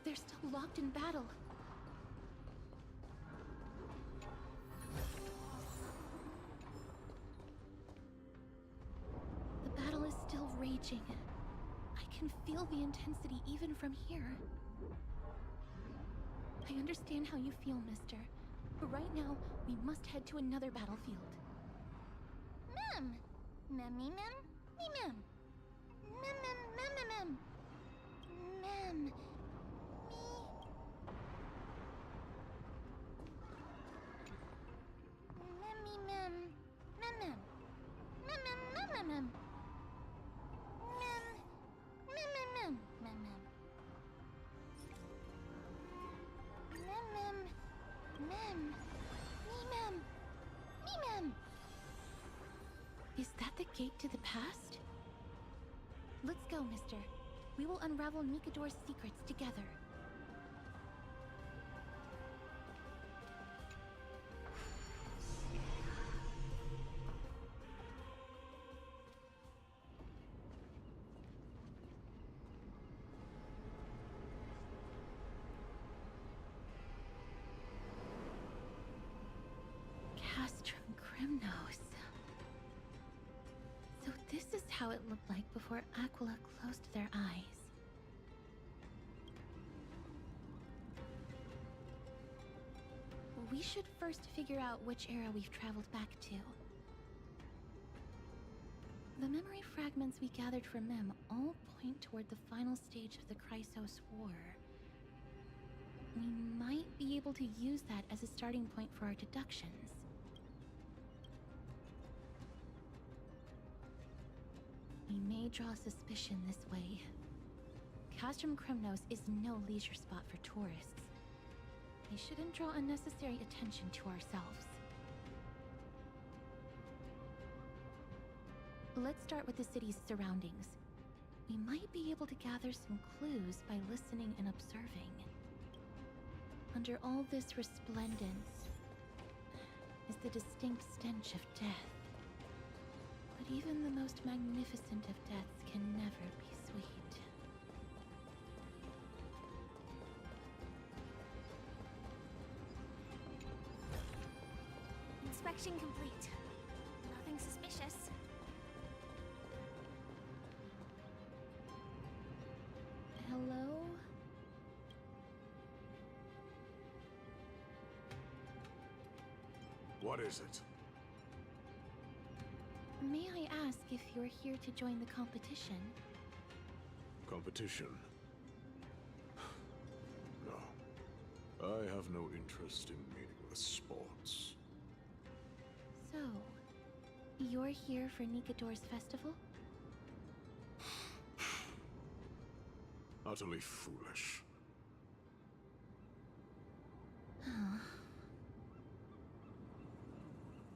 They're still locked in battle. The battle is still raging. I can feel the intensity even from here. I understand how you feel, mister. But right now, we must head to another battlefield. Mem! Memmy mem? Me mem. Mem mem mem mem mem. Mem. Me. Memmy mem. Mem mem. Mem mem mem mem mem. Mem. Mem mem mem mem mem. Mem mem. Mem. Me mem. Me mem. Is that the gate to the past? Let's go, mister. We will unravel Nikador's secrets together. Castrum Kremnos. So this is how it looked like before Aquila closed their eyes. We should first figure out which era we've traveled back to. The memory fragments we gathered from Mem all point toward the final stage of the Chrysos War. We might be able to use that as a starting point for our deductions. We may draw suspicion this way. Castrum Kremnos is no leisure spot for tourists. We shouldn't draw unnecessary attention to ourselves. Let's start with the city's surroundings. We might be able to gather some clues by listening and observing. Under all this resplendence is the distinct stench of death. But even the most magnificent of deaths can never be sweet. Inspection complete. Nothing suspicious. Hello? What is it? May I ask if you're here to join the competition? Competition? No. I have no interest in meaningless sports. So, you're here for Nikador's festival? Utterly foolish.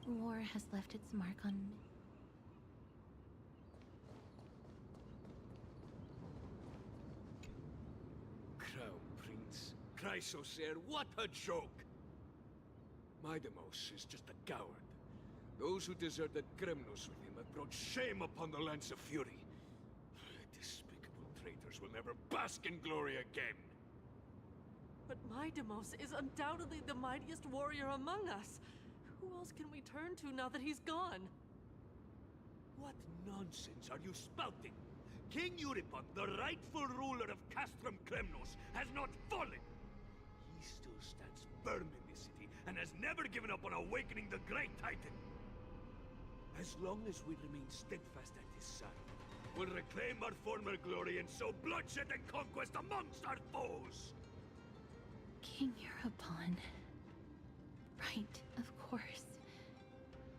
War has left its mark on me. Crown Prince, Chrysosair, what a joke! Mydemos is just a coward. Those who deserted Kremnos with him have brought shame upon the lands of Fury. Despicable traitors will never bask in glory again. But Mydemos is undoubtedly the mightiest warrior among us. Who else can we turn to now that he's gone? What nonsense are you spouting? King Euripon, the rightful ruler of Castrum Kremnos, has not fallen. He still stands firm in this city and has never given up on awakening the great Titan. As long as we remain steadfast at his side, we'll reclaim our former glory and sow bloodshed and conquest amongst our foes. King Euripon. Right, of course.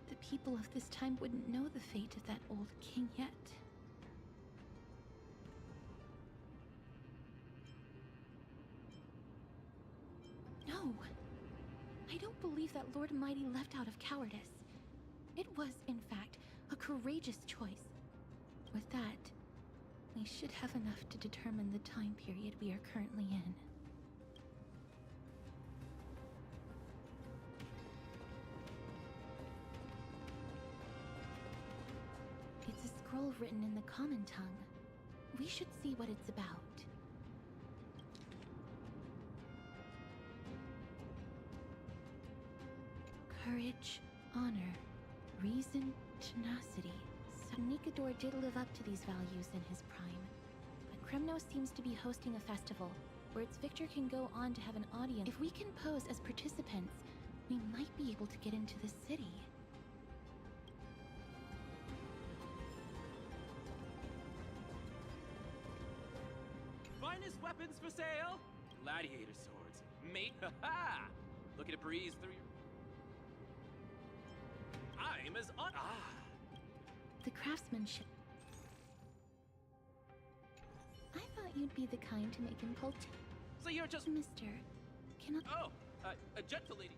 The people of this time wouldn't know the fate of that old king yet. No. I don't believe that Lord Mighty left out of cowardice. It was, in fact, a courageous choice. With that, we should have enough to determine the time period we are currently in. It's a scroll written in the common tongue. We should see what it's about. Courage, honor, reason, tenacity. Nikador did live up to these values in his prime. But Kremnos seems to be hosting a festival, where its victor can go on to have an audience. If we can pose as participants, we might be able to get into the city. Finest weapons for sale! Gladiator swords. Mate, ha-ha! Looking to breeze through your... I'm as on... Ah! The craftsmanship. I thought you'd be the kind to make impulse. So you're just... Mister, cannot... Oh, a gentle lady.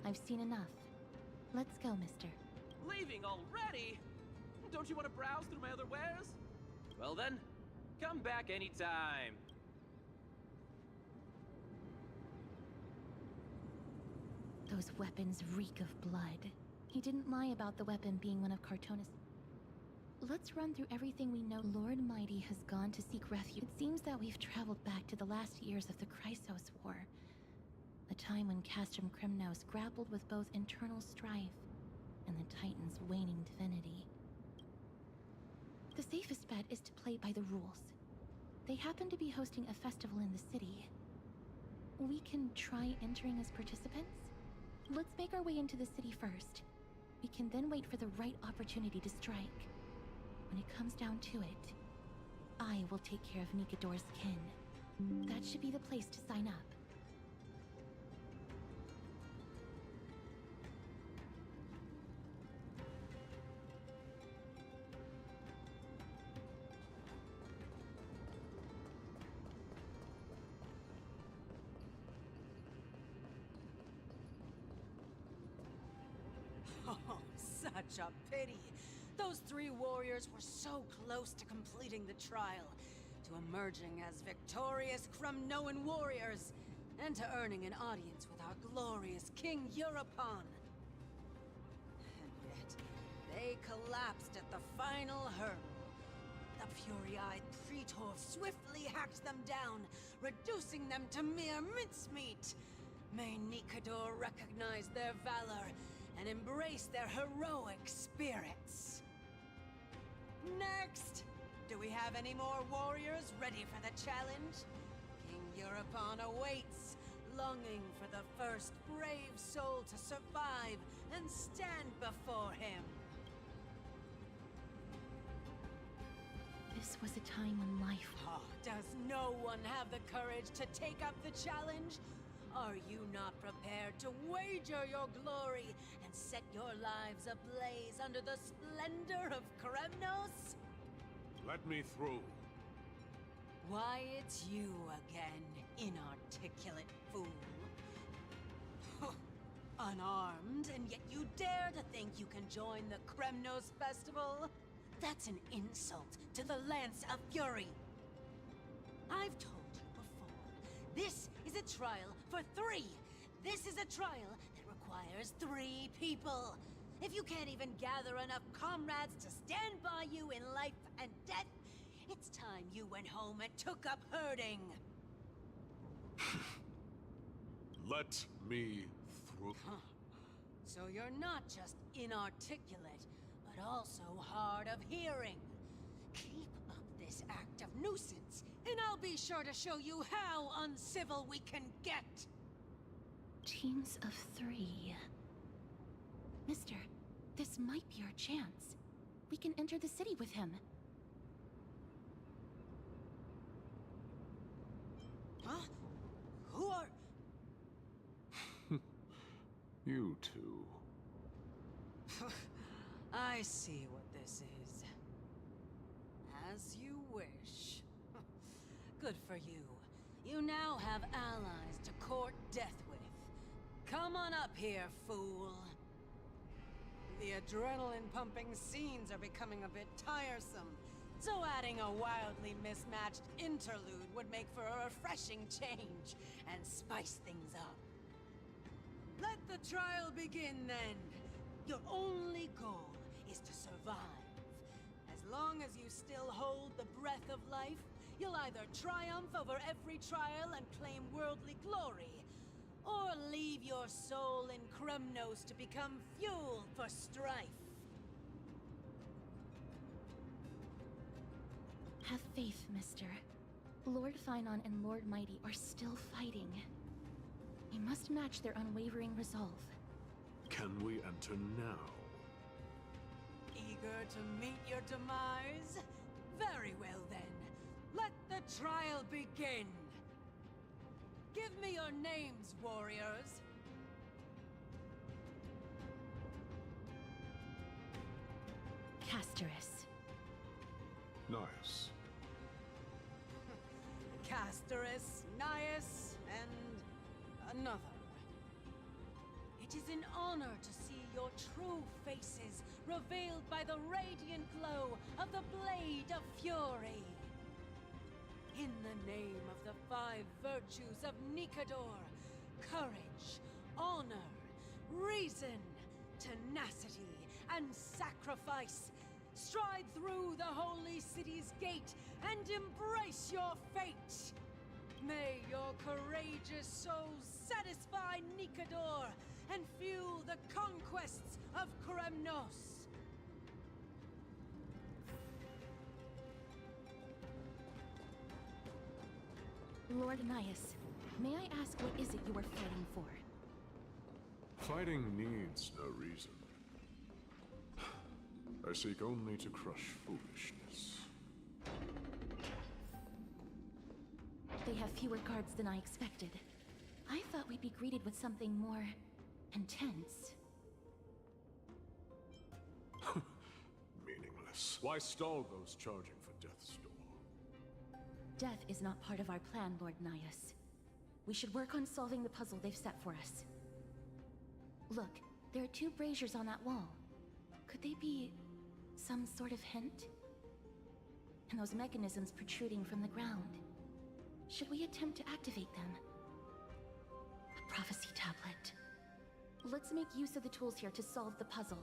I've seen enough. Let's go, mister. Leaving already? Don't you want to browse through my other wares? Well then, come back anytime. Those weapons reek of blood. He didn't lie about the weapon being one of Cartona's. let's run through everything we know. Lord Mighty has gone to seek refuge. It seems that we've traveled back to the last years of the Chrysos War, a time when Castrum Krymnos grappled with both internal strife and the Titan's waning divinity. The safest bet is to play by the rules. They happen to be hosting a festival in the city. We can try entering as participants? Let's make our way into the city first. We can then wait for the right opportunity to strike. When it comes down to it, I will take care of Nikador's kin. That should be the place to sign up. Oh, such a pity. Those 3 warriors were so close to completing the trial, to emerging as victorious Kremnoan warriors, and to earning an audience with our glorious King Europon. And yet, they collapsed at the final hurdle. The fury-eyed Praetor swiftly hacked them down, reducing them to mere mincemeat. May Nikador recognize their valor and embrace their heroic spirits. Next! Do we have any more warriors ready for the challenge? King Europon awaits, longing for the first brave soul to survive and stand before him. This was a time when life... Oh, does no one have the courage to take up the challenge? Are you not prepared to wager your glory and set your lives ablaze under the splendor of Kremnos? Let me through. Why, it's you again, inarticulate fool. Unarmed, and yet you dare to think you can join the Kremnos festival? That's an insult to the Lance of Fury. I've told you before, this is a trial for 3. This is a trial that requires 3 people. If you can't even gather enough comrades to stand by you in life and death, it's time you went home and took up herding. Let me through. Huh. So you're not just inarticulate, but also hard of hearing. Keep up this act of nuisance, and I'll be sure to show you how uncivil we can get. Teams of 3. Mister, this might be our chance. We can enter the city with him. Huh? Who are... You two. I see what this is. As you wish. Good for you. You now have allies to court death with. Come on up here, fool. The adrenaline-pumping scenes are becoming a bit tiresome, so adding a wildly mismatched interlude would make for a refreshing change and spice things up. Let the trial begin, then. Your only goal is to survive. As long as you still hold the breath of life, you'll either triumph over every trial and claim worldly glory, or leave your soul in Kremnos to become fuel for strife. Have faith, mister. Lord Finon and Lord Mighty are still fighting. We must match their unwavering resolve. Can we enter now? Eager to meet your demise? Very well then. Let the trial begin. Give me your names, warriors. Castorus. Nice. Castorus, Nias, and another. It is an honor to see your true faces revealed by the radiant glow of the Blade of Fury. In the name of the 5 virtues of Nikador, courage, honor, reason, tenacity, and sacrifice, Stride through the holy city's gate and embrace your fate! May your courageous souls satisfy Nikador and fuel the conquests of Kremnos! Lord Nias, may I ask what is it you are fighting for? Fighting needs no reason. I seek only to crush foolishness. They have fewer guards than I expected. I thought we'd be greeted with something more intense. Meaningless. Why stall those charging for Death's Door? Death is not part of our plan, Lord Nias. We should work on solving the puzzle they've set for us. Look, there are 2 braziers on that wall. Could they be some sort of hint? And those mechanisms protruding from the ground. Should we attempt to activate them? A prophecy tablet. Let's make use of the tools here to solve the puzzle.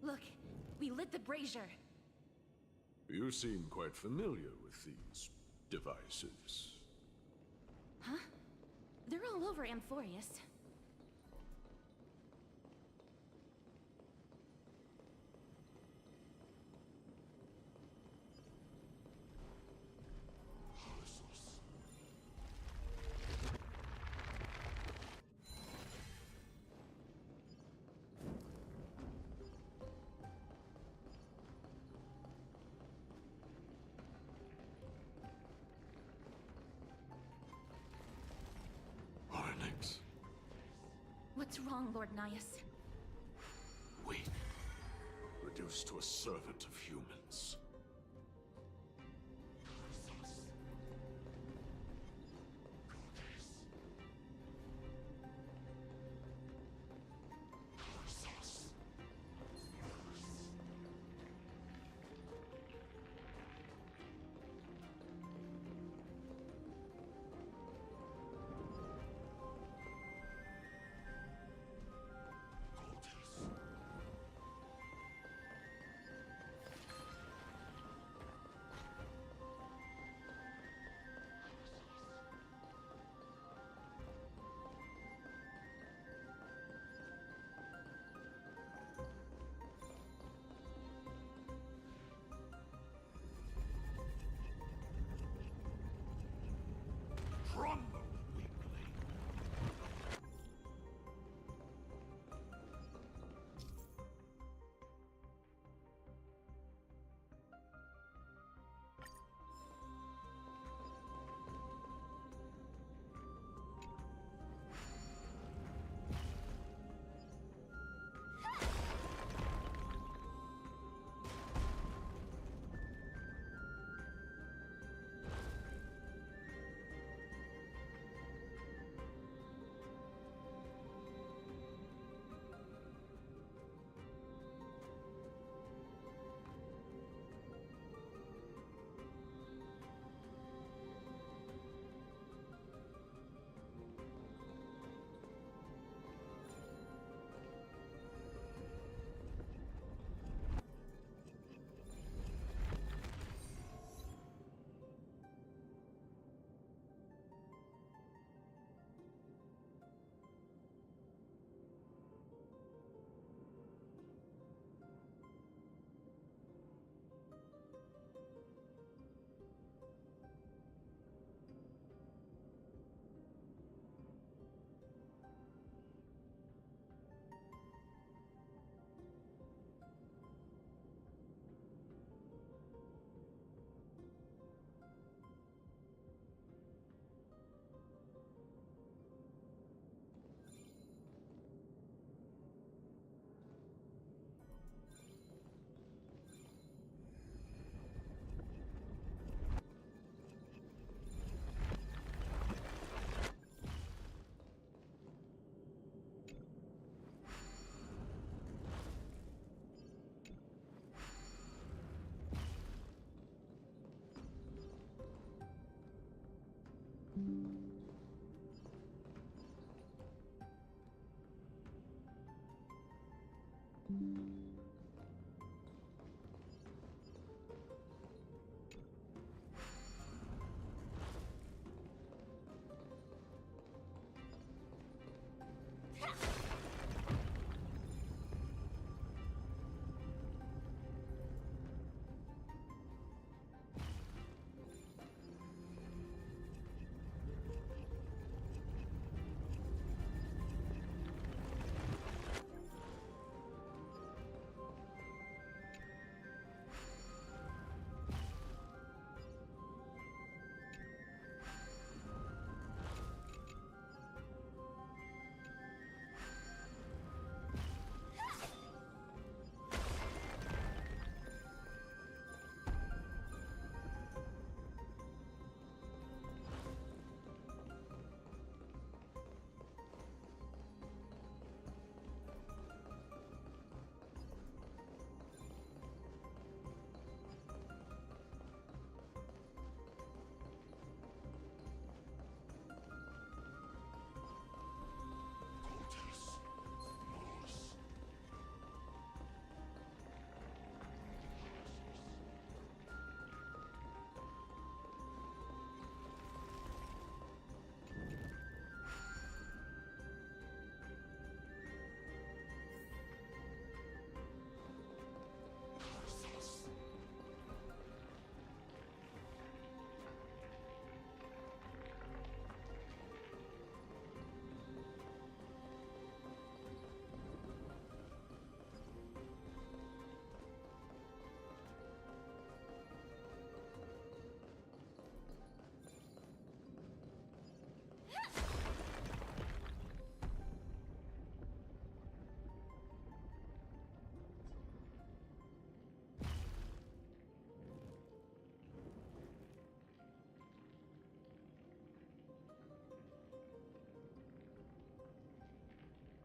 Look, we lit the brazier. You seem quite familiar with these devices. Huh? They're all over Amphorius. What's wrong, Lord Nias? Weak. Reduced to a servant of humans.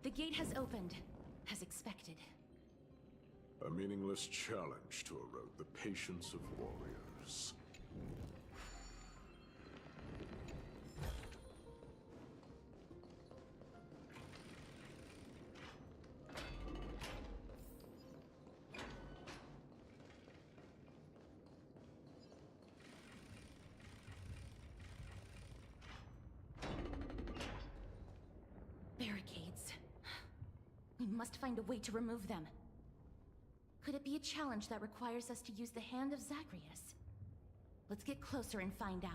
The gate has opened, as expected. A meaningless challenge to erode the patience of warriors. Barricades. We must find a way to remove them. Could it be a challenge that requires us to use the hand of Zagreus? Let's get closer and find out.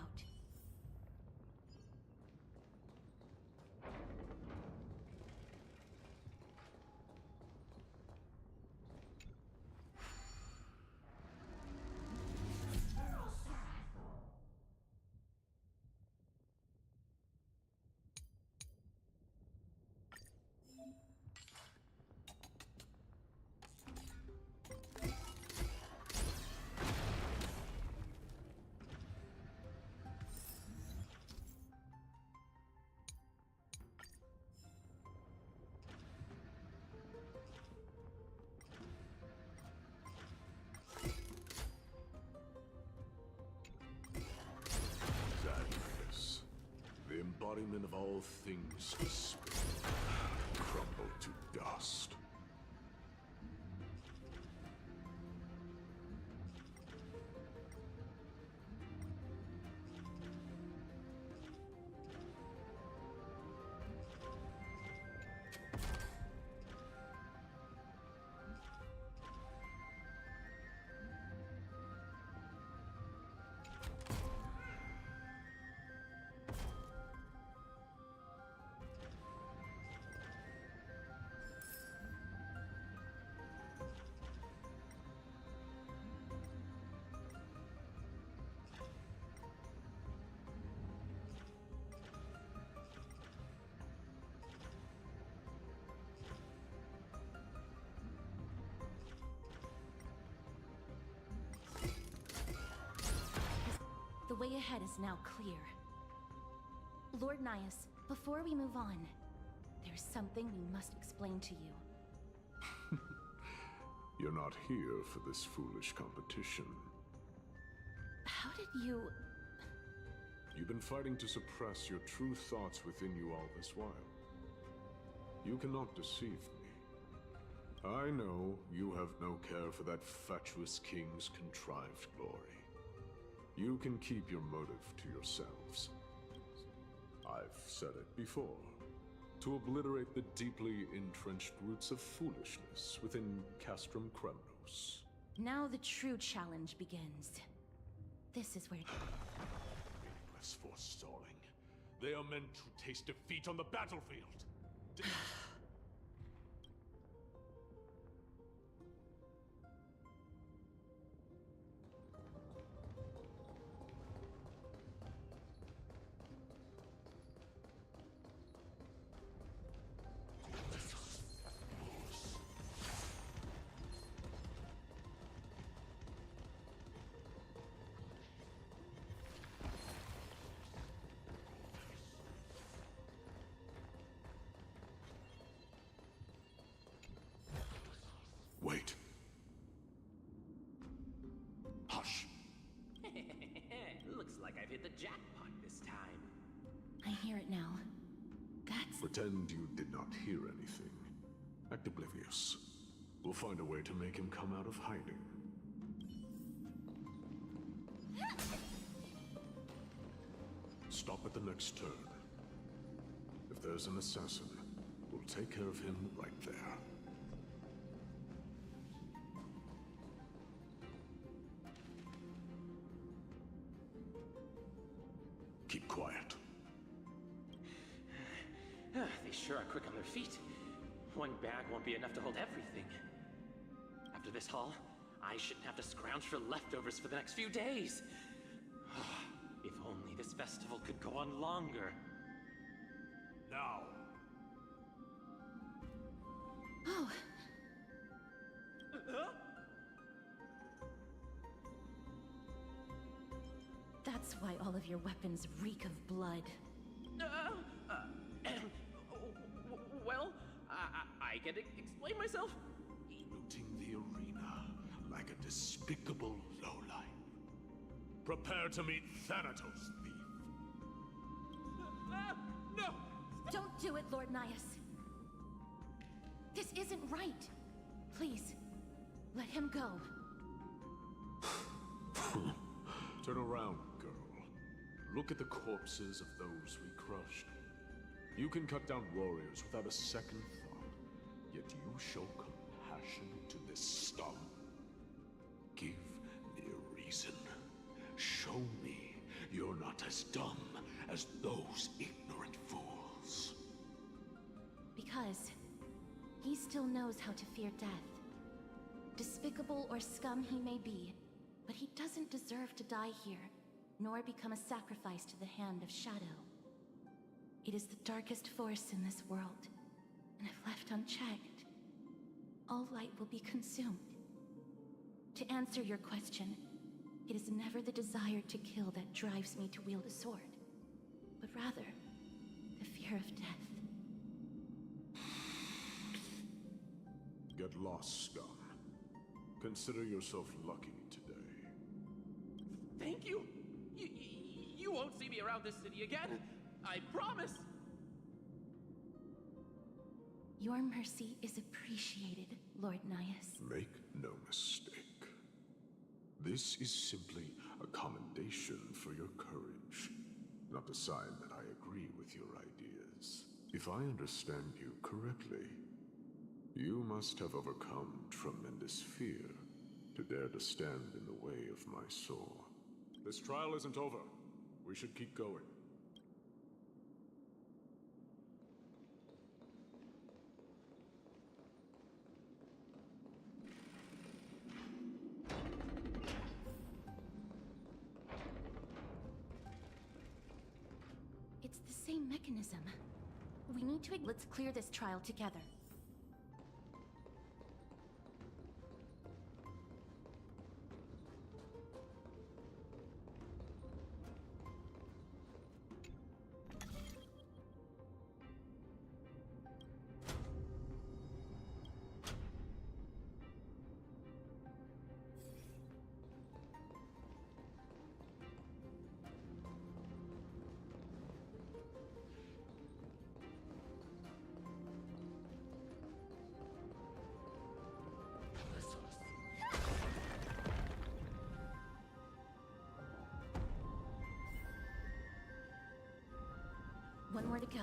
Zagreus, the embodiment of all things despair, crumble to dust. The way ahead is now clear. Lord Nias, before we move on, there's something we must explain to you. You're not here for this foolish competition. How did you... You've been fighting to suppress your true thoughts within you all this while. You cannot deceive me. I know you have no care for that fatuous king's contrived glory. You can keep your motive to yourselves. I've said it before. To obliterate the deeply entrenched roots of foolishness within Castrum Kremnos. Now the true challenge begins. This is where... Meaningless forestalling. They are meant to taste defeat on the battlefield. Wait. Hush. Looks like I've hit the jackpot this time. I hear it now. That's... Pretend you did not hear anything. Act oblivious. We'll find a way to make him come out of hiding. Stop at the next turn. If there's an assassin, we'll take care of him right there. Keep quiet. They sure are quick on their feet. One bag won't be enough to hold everything. After this haul, I shouldn't have to scrounge for leftovers for the next few days. If only this festival could go on longer. Now. Oh, that's why all of your weapons reek of blood. Well, I can explain myself. Looting the arena like a despicable lowlife. Prepare to meet Thanatos, thief. No! Don't do it, Lord Nias. This isn't right. Please, let him go. Turn around, girl. Look at the corpses of those we crushed. You can cut down warriors without a second thought, yet you show compassion to this scum. Give me a reason. Show me you're not as dumb as those ignorant fools. Because he still knows how to fear death. Despicable or scum he may be, but he doesn't deserve to die here, nor become a sacrifice to the hand of Shadow. It is the darkest force in this world, and if left unchecked, all light will be consumed. To answer your question, it is never the desire to kill that drives me to wield a sword, but rather the fear of death. Get lost, scum. Consider yourself lucky today. Thank you! You won't see me around this city again! I promise! Your mercy is appreciated, Lord Nias. Make no mistake. This is simply a commendation for your courage, not a sign that I agree with your ideas. If I understand you correctly, you must have overcome tremendous fear to dare to stand in the way of my soul. This trial isn't over. We should keep going. It's the same mechanism. We need to... Let's clear this trial together. One more to go.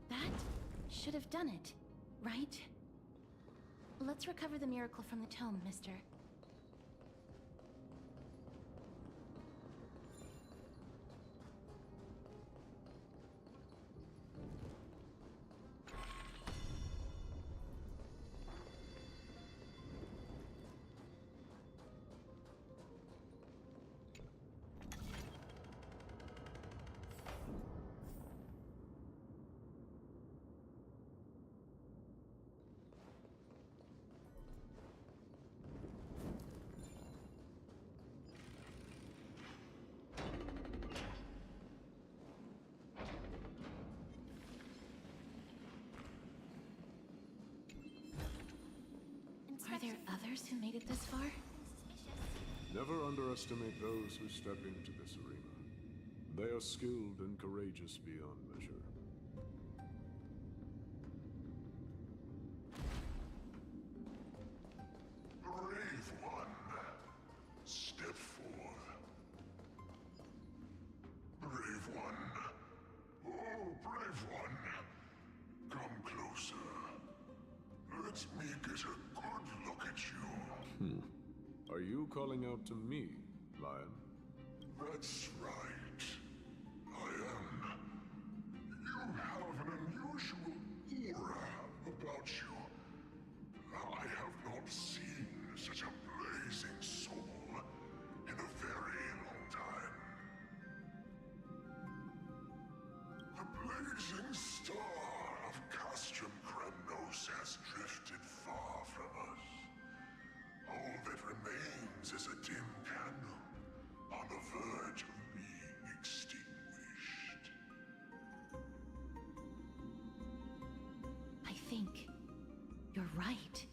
That should have done it, right? Let's recover the miracle from the tome, mister. Are there others who made it this far? Never underestimate those who step into this arena. They are skilled and courageous beyond measure. Brave one, step forth. Brave one. Oh, brave one. Come closer. Let me get a good look at you. Are you calling out to me, Lion? That's right. I am. You have an unusual aura about you. I have not seen such a blazing soul in a very long time. The blazing star of Castrum Kremnos has drifted far from us. All that remains is a dim candle on the verge of being extinguished. I think you're right.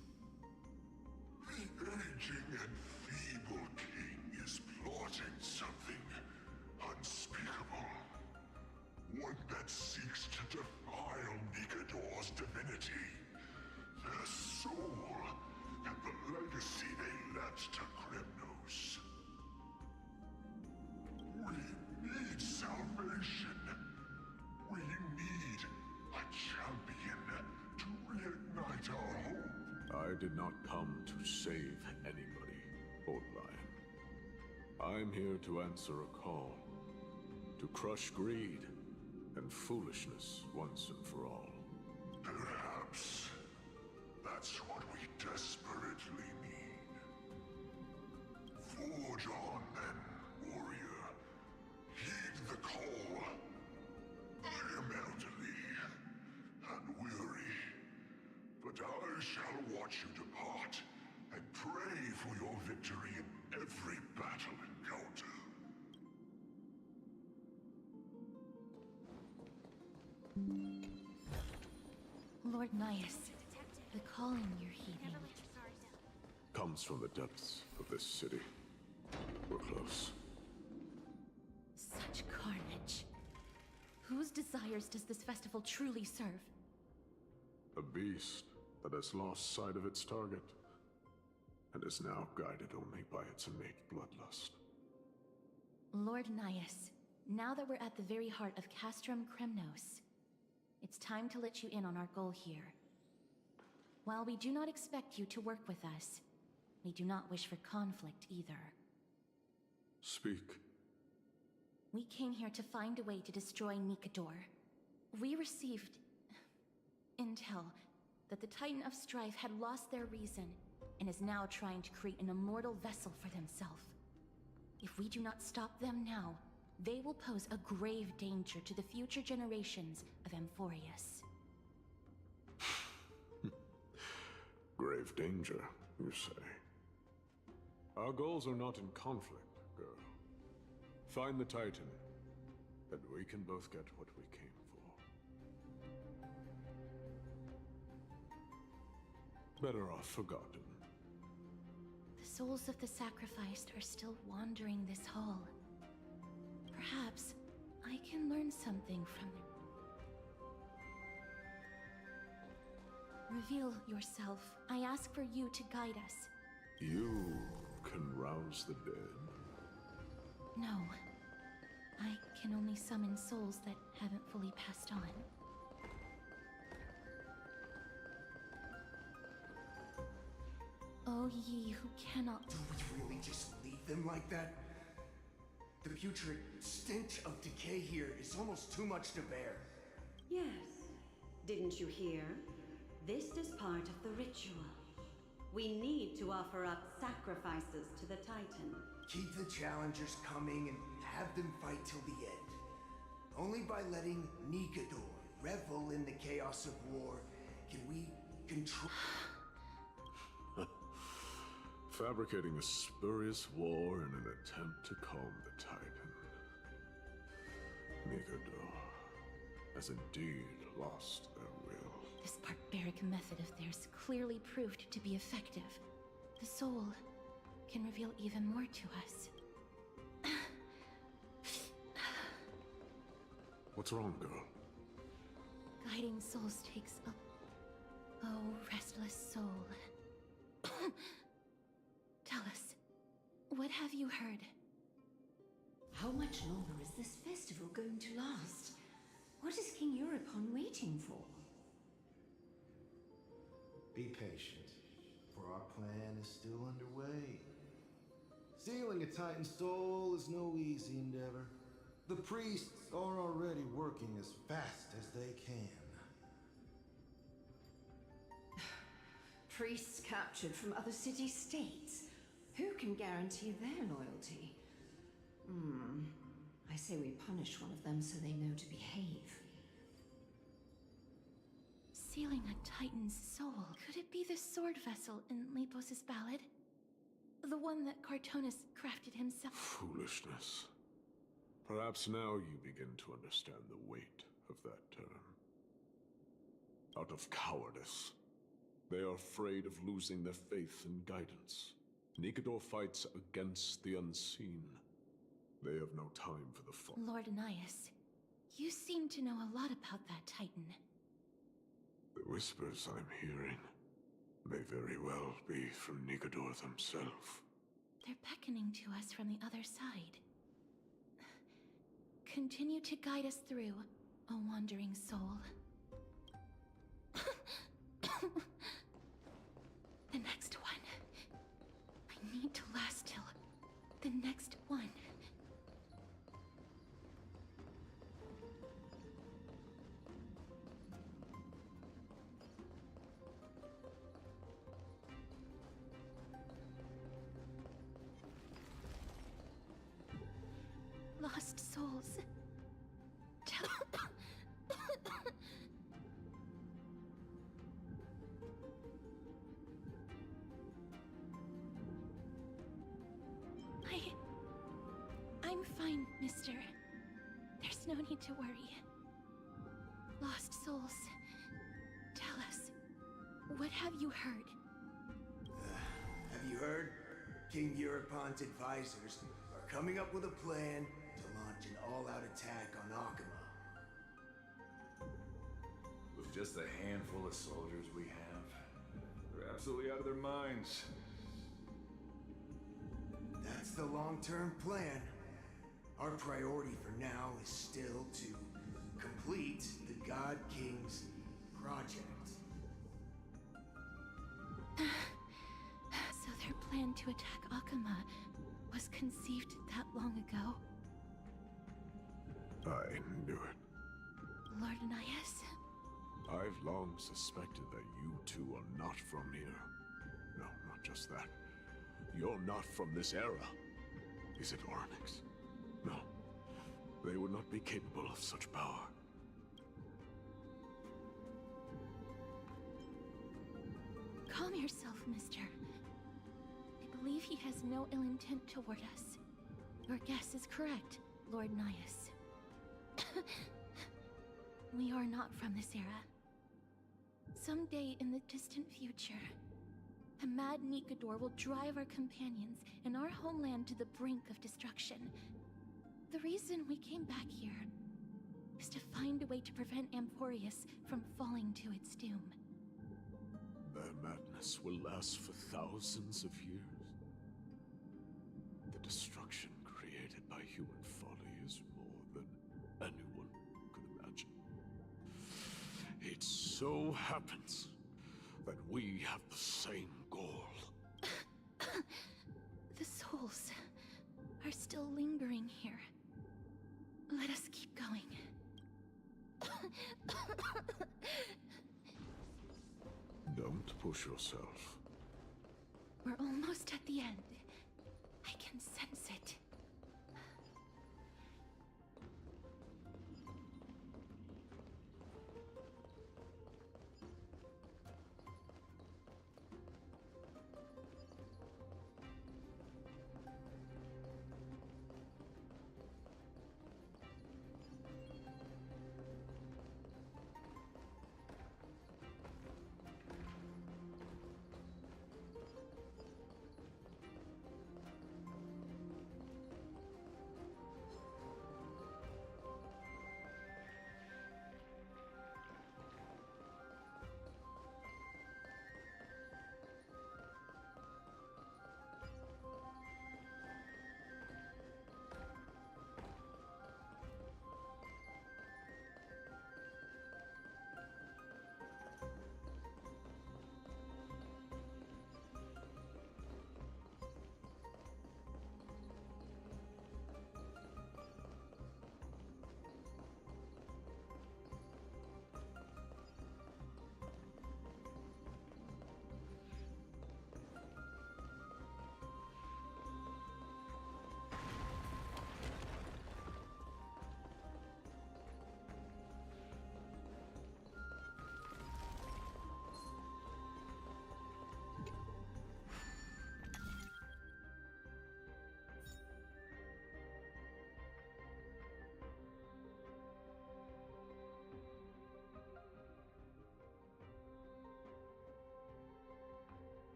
The aging and feeble king is plotting something unspeakable. One that seeks to defile Nikador's divinity, their soul, and the legacy they left to Kremnos. We need salvation. We need a champion to reignite our hope. I did not come to save anybody, Old Lion. I'm here to answer a call. To crush greed and foolishness once and for all. Perhaps that's what we desperately need. Forge on then, warrior. Heed the call. I am elderly and weary, but I shall watch you depart and pray for your victory in every battle encounter. Lord Nias, the calling you're heeding. Comes from the depths of this city. We're close. Such carnage. Whose desires does this festival truly serve? A beast that has lost sight of its target and is now guided only by its innate bloodlust. Lord Naius, now that we're at the very heart of Castrum Kremnos, it's time to let you in on our goal here. While we do not expect you to work with us, we do not wish for conflict either. Speak. We came here to find a way to destroy Nikador. We received intel that the Titan of Strife had lost their reason and is now trying to create an immortal vessel for themselves. If we do not stop them now, they will pose a grave danger to the future generations of Amphorius. Grave danger, you say? Our goals are not in conflict, girl. Find the Titan, and we can both get what we came for. Better off forgotten. The souls of the sacrificed are still wandering this hall. Perhaps I can learn something from them. Reveal yourself. I ask for you to guide us. You can rouse the dead. No. I can only summon souls that haven't fully passed on. O ye who cannot... Do we really just leave them like that? The putrid stench of decay here is almost too much to bear. Yes. Didn't you hear? This is part of the ritual. We need to offer up sacrifices to the Titan. Keep the challengers coming and have them fight till the end. Only by letting Nikador revel in the chaos of war can we control... Fabricating a spurious war in an attempt to calm the Titan. Nikador has indeed lost their will. This barbaric method of theirs clearly proved to be effective. The soul can reveal even more to us. What's wrong, girl? Guiding souls takes a... Oh, restless soul. Tell us, what have you heard? How much longer is this festival going to last? What is King Euripon waiting for? Be patient, for our plan is still underway. Stealing a Titan's soul is no easy endeavor. The priests are already working as fast as they can. Priests captured from other city-states. Who can guarantee their loyalty? I say we punish one of them so they know to behave. Sealing a Titan's soul. Could it be the sword vessel in Lepos's ballad? The one that Cartonus crafted himself? Foolishness. Perhaps now you begin to understand the weight of that term. Out of cowardice. They are afraid of losing their faith and guidance. Nikador fights against the unseen. They have no time for the fun. Lord Naius, you seem to know a lot about that Titan. The whispers I'm hearing may very well be from Nikador themselves. They're beckoning to us from the other side. Continue to guide us through, O wandering soul. The next one. I need to last till the next one. Lost souls. I'm fine, mister. There's no need to worry. Lost souls. Tell us, what have you heard? Have you heard? King Eurypon's advisors are coming up with a plan to launch an all-out attack on Akama. With just a handful of soldiers we have, They're absolutely out of their minds. That's the long-term plan. Our priority for now is still to complete the God King's project. So their plan to attack Akama was conceived that long ago? I knew it. Lord Anais? I've long suspected that you two are not from here. No, not just that. You're not from this era. Is it Onyx? No. They would not be capable of such power. Calm yourself, mister. I believe he has no ill intent toward us. Your guess is correct, Lord Nias. We are not from this era. Someday in the distant future, a mad Nikador will drive our companions and our homeland to the brink of destruction. The reason we came back here is to find a way to prevent Amporius from falling to its doom. Their madness will last for thousands of years. The destruction created by human folly is more than anyone could imagine. It so happens that we have the same goal. The souls are still lingering here. Let us keep going. Don't push yourself. We're almost at the end. I can sense it.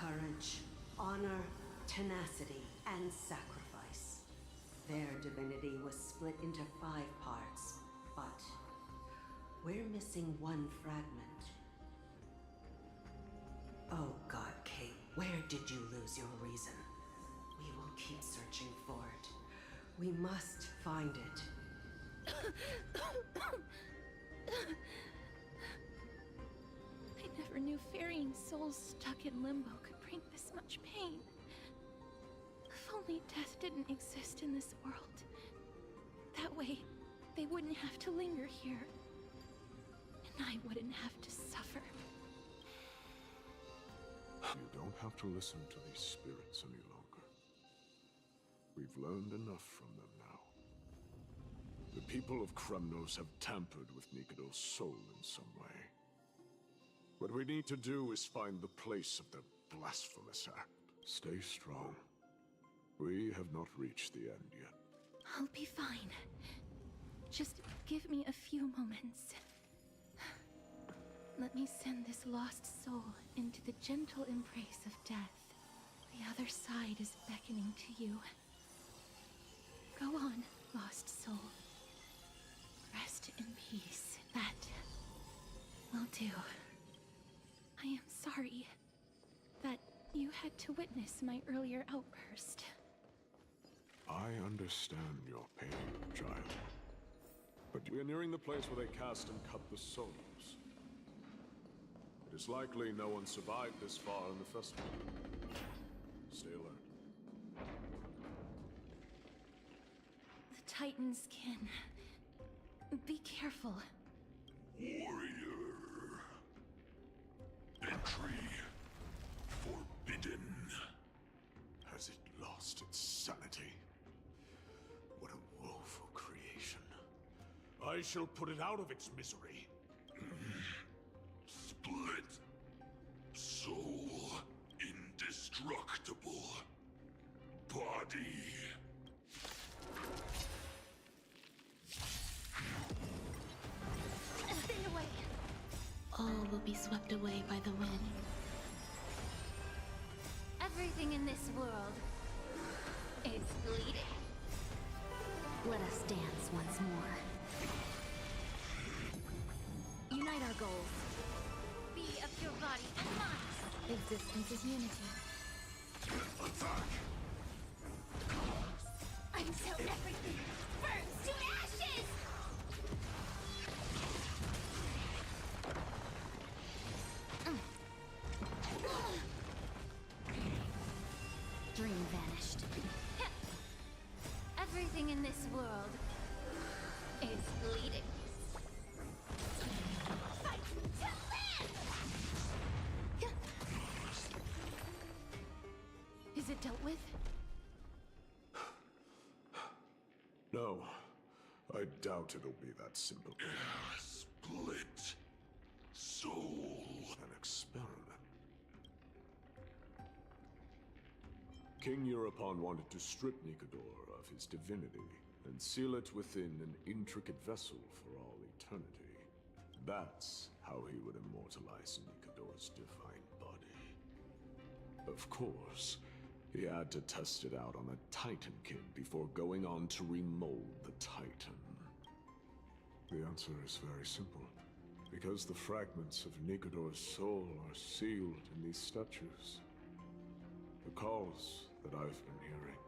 courage, honor, tenacity, and sacrifice. Their divinity was split into 5 parts, but we're missing one fragment. Oh God, Kate, where did you lose your reason? We will keep searching for it. We must find it. I never knew ferrying souls stuck in limbo could bring this much pain. If only death didn't exist in this world. That way, they wouldn't have to linger here. And I wouldn't have to suffer. You don't have to listen to these spirits any longer. We've learned enough from them now. The people of Kremnos have tampered with Nikodo's soul in some way. What we need to do is find the place of their blasphemous act. Stay strong. We have not reached the end yet. I'll be fine. Just give me a few moments. Let me send this lost soul into the gentle embrace of death. The other side is beckoning to you. Go on, lost soul. Rest in peace. That will do. I am sorry that you had to witness my earlier outburst. I understand your pain, child. But we are nearing the place where they cast and cut the souls. It is likely no one survived this far in the festival. Stay alert. The Titans can... Be careful. Warrior. Entry forbidden. Has it lost its sanity? What a woeful creation. I shall put it out of its misery. Split. Soul. Indestructible. Body. Stay away. All will be swept away by the wind. Everything in this world is bleeding. Let us dance once more. Unite our goals. Be of your body and mind. Existence is unity. Attack! Until everything burns to ashes! Dream vanished. Everything in this world is bleeding. Fight to live! Is it dealt with? No, I doubt it'll be that simple. Split. Soul. An experiment. King Europon wanted to strip Nikodor of his divinity and seal it within an intricate vessel for all eternity. That's how he would immortalize Nikodor's divine body. Of course, he had to test it out on a Titankin before going on to remold the Titan. The answer is very simple. Because the fragments of Nikodor's soul are sealed in these statues. The calls that I've been hearing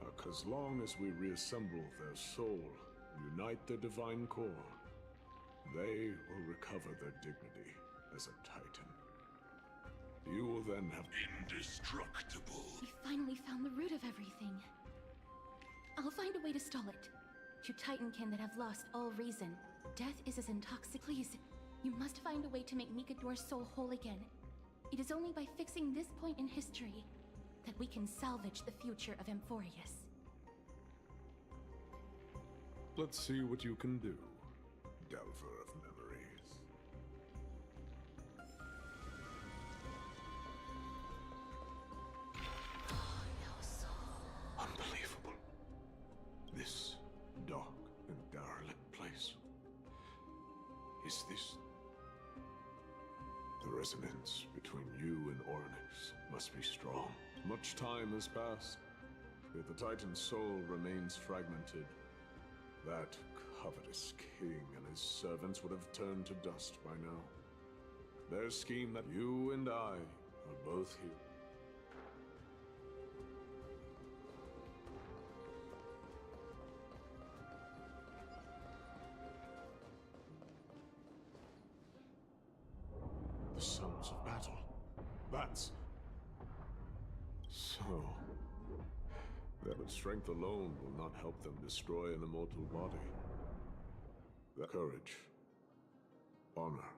are as long as we reassemble their soul and unite their divine core, they will recover their dignity as a Titan. You will then have... Indestructible. We finally found the root of everything. I'll find a way to stall it. To Titankin that have lost all reason, death is as intoxic. Please, you must find a way to make Nikodor's soul whole again. It is only by fixing this point in history that we can salvage the future of Amphorius. Let's see what you can do, Delver of Memories. Unbelievable. This dark and derelict place. Is this the resonance between you and Oryx must be strong. Much time has passed, yet the Titan's soul remains fragmented. That covetous king and his servants would have turned to dust by now. Their scheme that you and I are both here. The sounds of battle. That's... so... Their strength alone will not help them destroy an immortal body. Their courage, honor,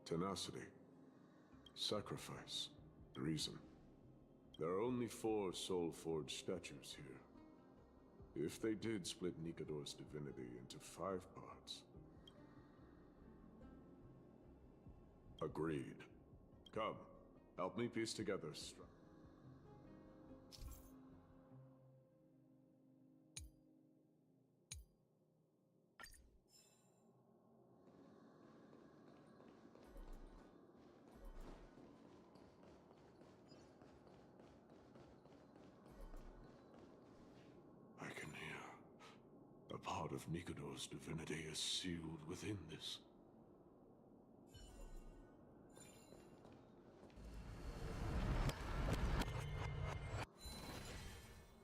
tenacity, sacrifice, reason. There are only 4 soul-forged statues here. If they did split Nikador's divinity into 5 parts... Agreed. Come, help me piece together I can hear. A part of Nikador's divinity is sealed within this.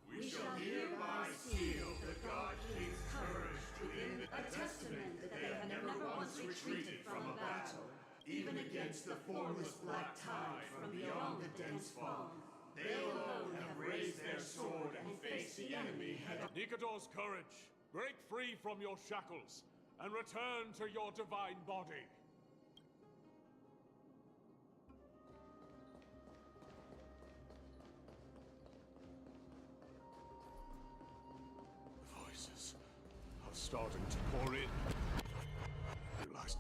We shall hereby seal the God King's courage within a testament that they have never once retreated from a battle, even against the formless black tide from beyond the dense fog. They alone have raised their sword and faced the enemy head on. Nikador's courage! Break free from your shackles, and return to your divine body! The voices are starting to pour in. Realized.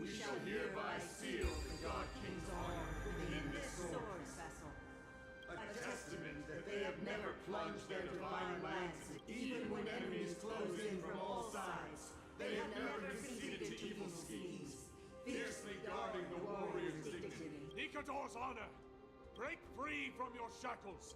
We shall hereby seal the God King's honor within this sword vessel. A testament that they have never plunged their divine lances, even when enemies close in from all sides. They have never conceded to evil schemes, fiercely guarding the warrior's dignity. Nikador's honor! Break free from your shackles!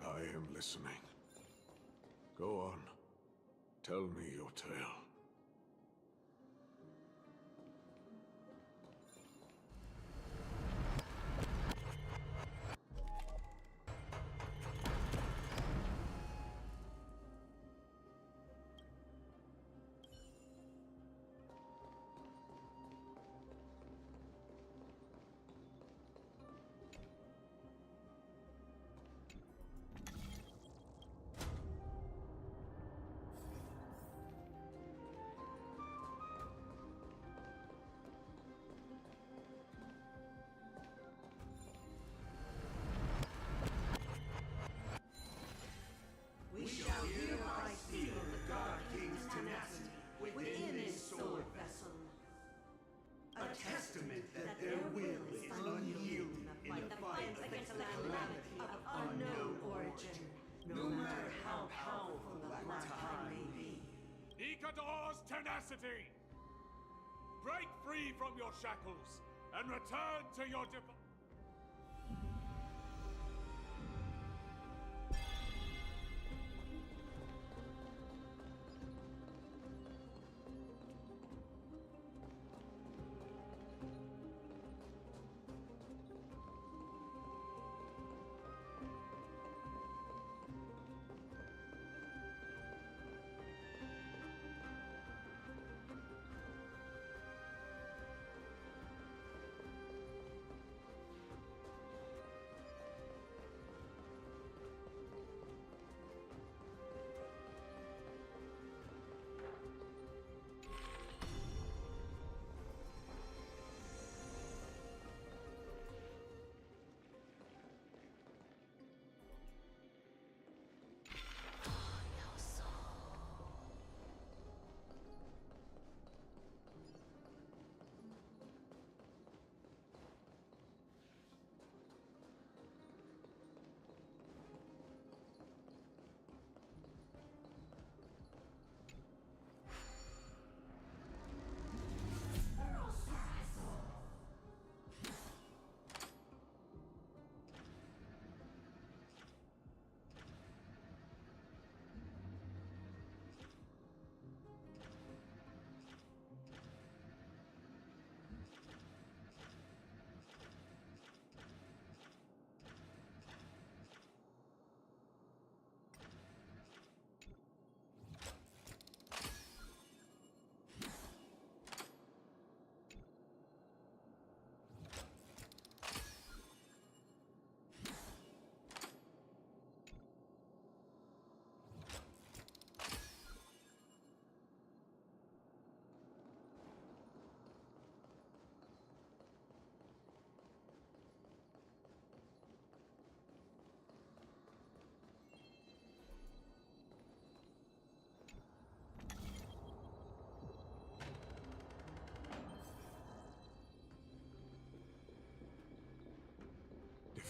I am listening. Go on. Tell me your tale. tenacity! Break free from your shackles and return to your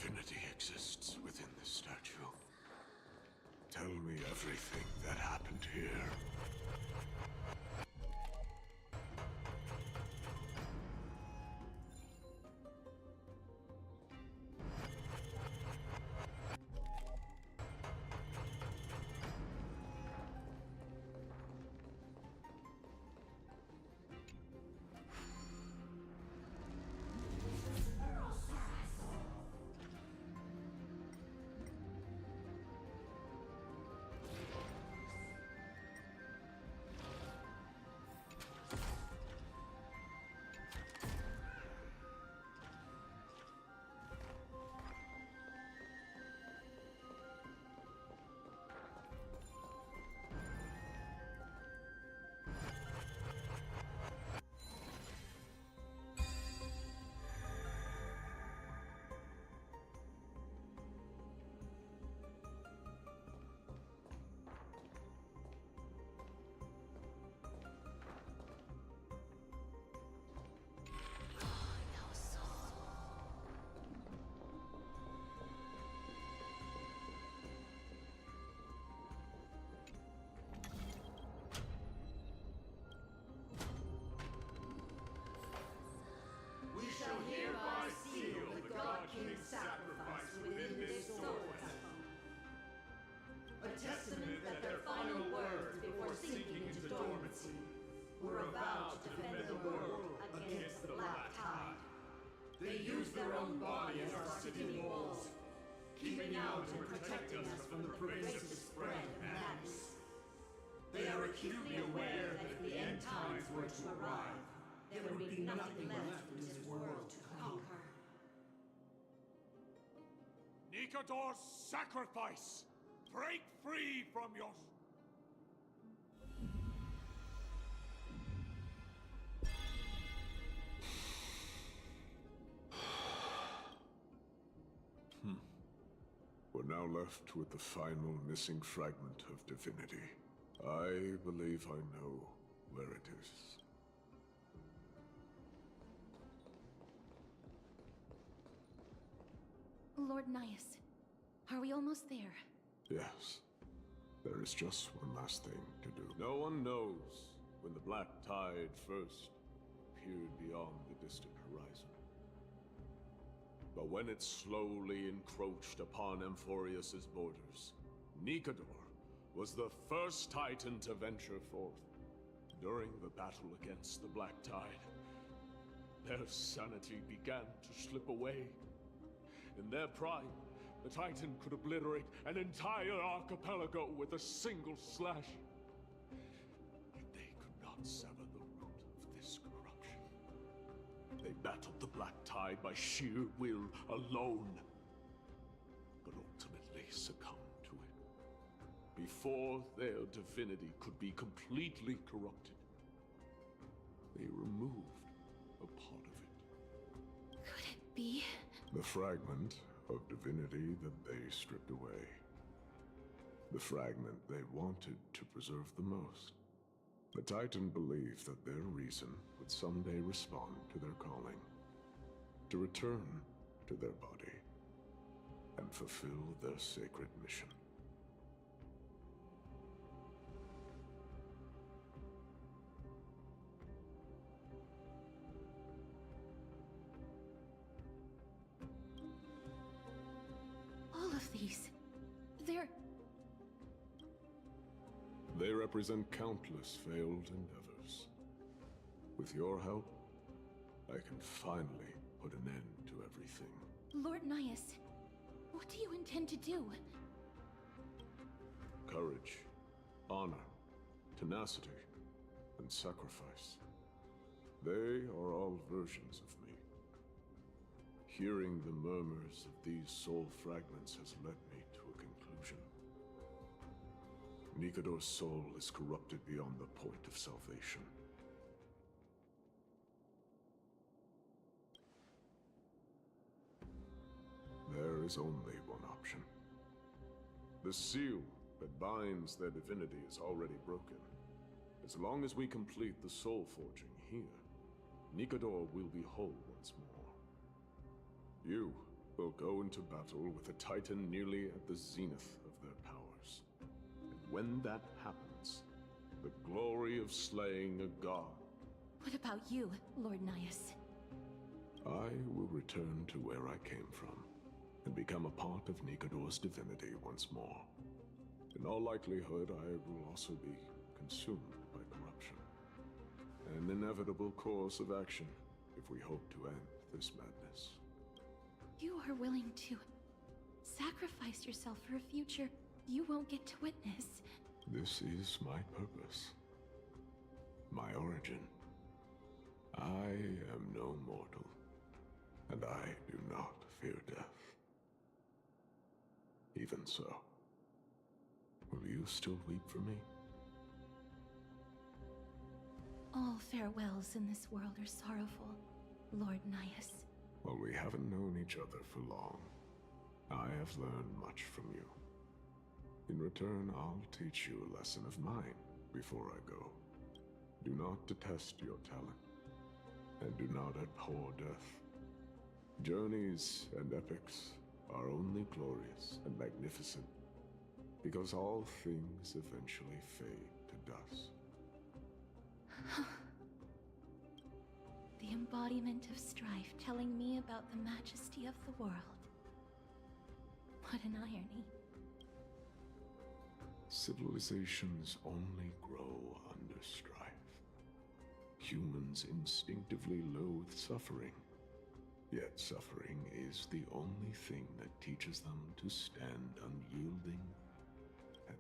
divinity exists within this statue. Tell me everything that happened here. shall hereby seal the God King's sacrifice within this sword vessel. A testament that their final words before sinking into dormancy were a vow to defend the world against the Black Tide. They used their own body as our city walls, keeping out and protecting us from the pervasive spread of madness. They are acutely aware that if the end times were to arrive, there would be nothing left in this world to conquer. Nikador's sacrifice! Break free from your... We're now left with the final missing fragment of divinity. I believe I know where it is. Lord Nias, are we almost there? Yes. There is just one last thing to do. No one knows when the black tide first appeared beyond the distant horizon. But when it slowly encroached upon Amphorius's borders, Nikador was the first Titan to venture forth. During the battle against the Black Tide, their sanity began to slip away. In their prime, the Titan could obliterate an entire archipelago with a single slash. Yet they could not sever the root of this corruption. They battled the Black Tide by sheer will alone, but ultimately succumbed to it before their divinity could be completely corrupted. They removed a part of it. Could it be? The fragment of divinity that they stripped away. The fragment they wanted to preserve the most. The Titan believed that their reason would someday respond to their calling, to return to their body, and fulfill their sacred mission. All of these, They represent countless failed endeavors. With your help, I can finally put an end to everything. Lord Nias, what do you intend to do? Courage, honor, tenacity, and sacrifice. They are all versions of me. Hearing the murmurs of these soul fragments has led me to a conclusion. Nikador's soul is corrupted beyond the point of salvation. There is only one option. The seal that binds their divinity is already broken. As long as we complete the soul forging here, Nikador will be whole once more. You will go into battle with a Titan nearly at the zenith of their powers. And when that happens, the glory of slaying a god... What about you, Lord Nias? I will return to where I came from, and become a part of Nikador's divinity once more. In all likelihood, I will also be consumed by corruption. An inevitable course of action, if we hope to end this madness. You are willing to sacrifice yourself for a future you won't get to witness. This is my purpose. My origin. I am no mortal, and I do not fear death. Even so, will you still weep for me? All farewells in this world are sorrowful, Lord Nias. Well, we haven't known each other for long. I have learned much from you. In return, I'll teach you a lesson of mine before I go. Do not detest your talent, and do not abhor death. Journeys and epics are only glorious and magnificent, because all things eventually fade to dust. The embodiment of strife telling me about the majesty of the world. What an irony. Civilizations only grow under strife. Humans instinctively loathe suffering. Yet suffering is the only thing that teaches them to stand unyielding and...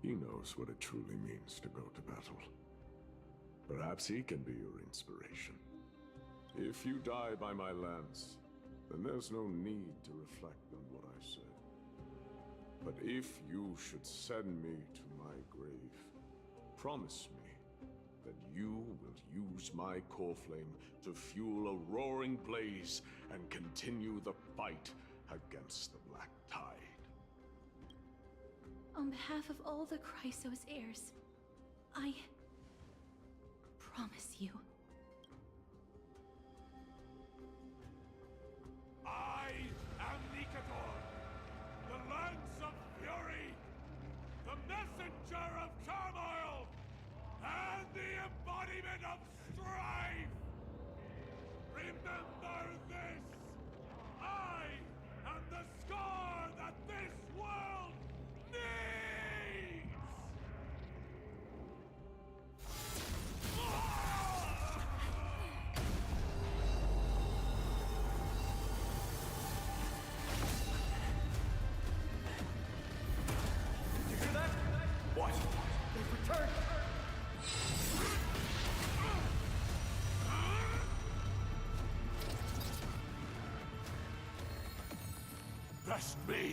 He knows what it truly means to go to battle. Perhaps he can be your inspiration. If you die by my lance, then there's no need to reflect on what I said. But if you should send me to my grave, promise me that you will use my core flame to fuel a roaring blaze and continue the fight against the Black Tide. On behalf of all the Chrysos heirs, I promise you. I am Nikador, the Lance of Fury, the messenger of turmoil, and the embodiment of strife! Remember this! I am the scar that this world needs! You hear that? What? They've returned! Best me!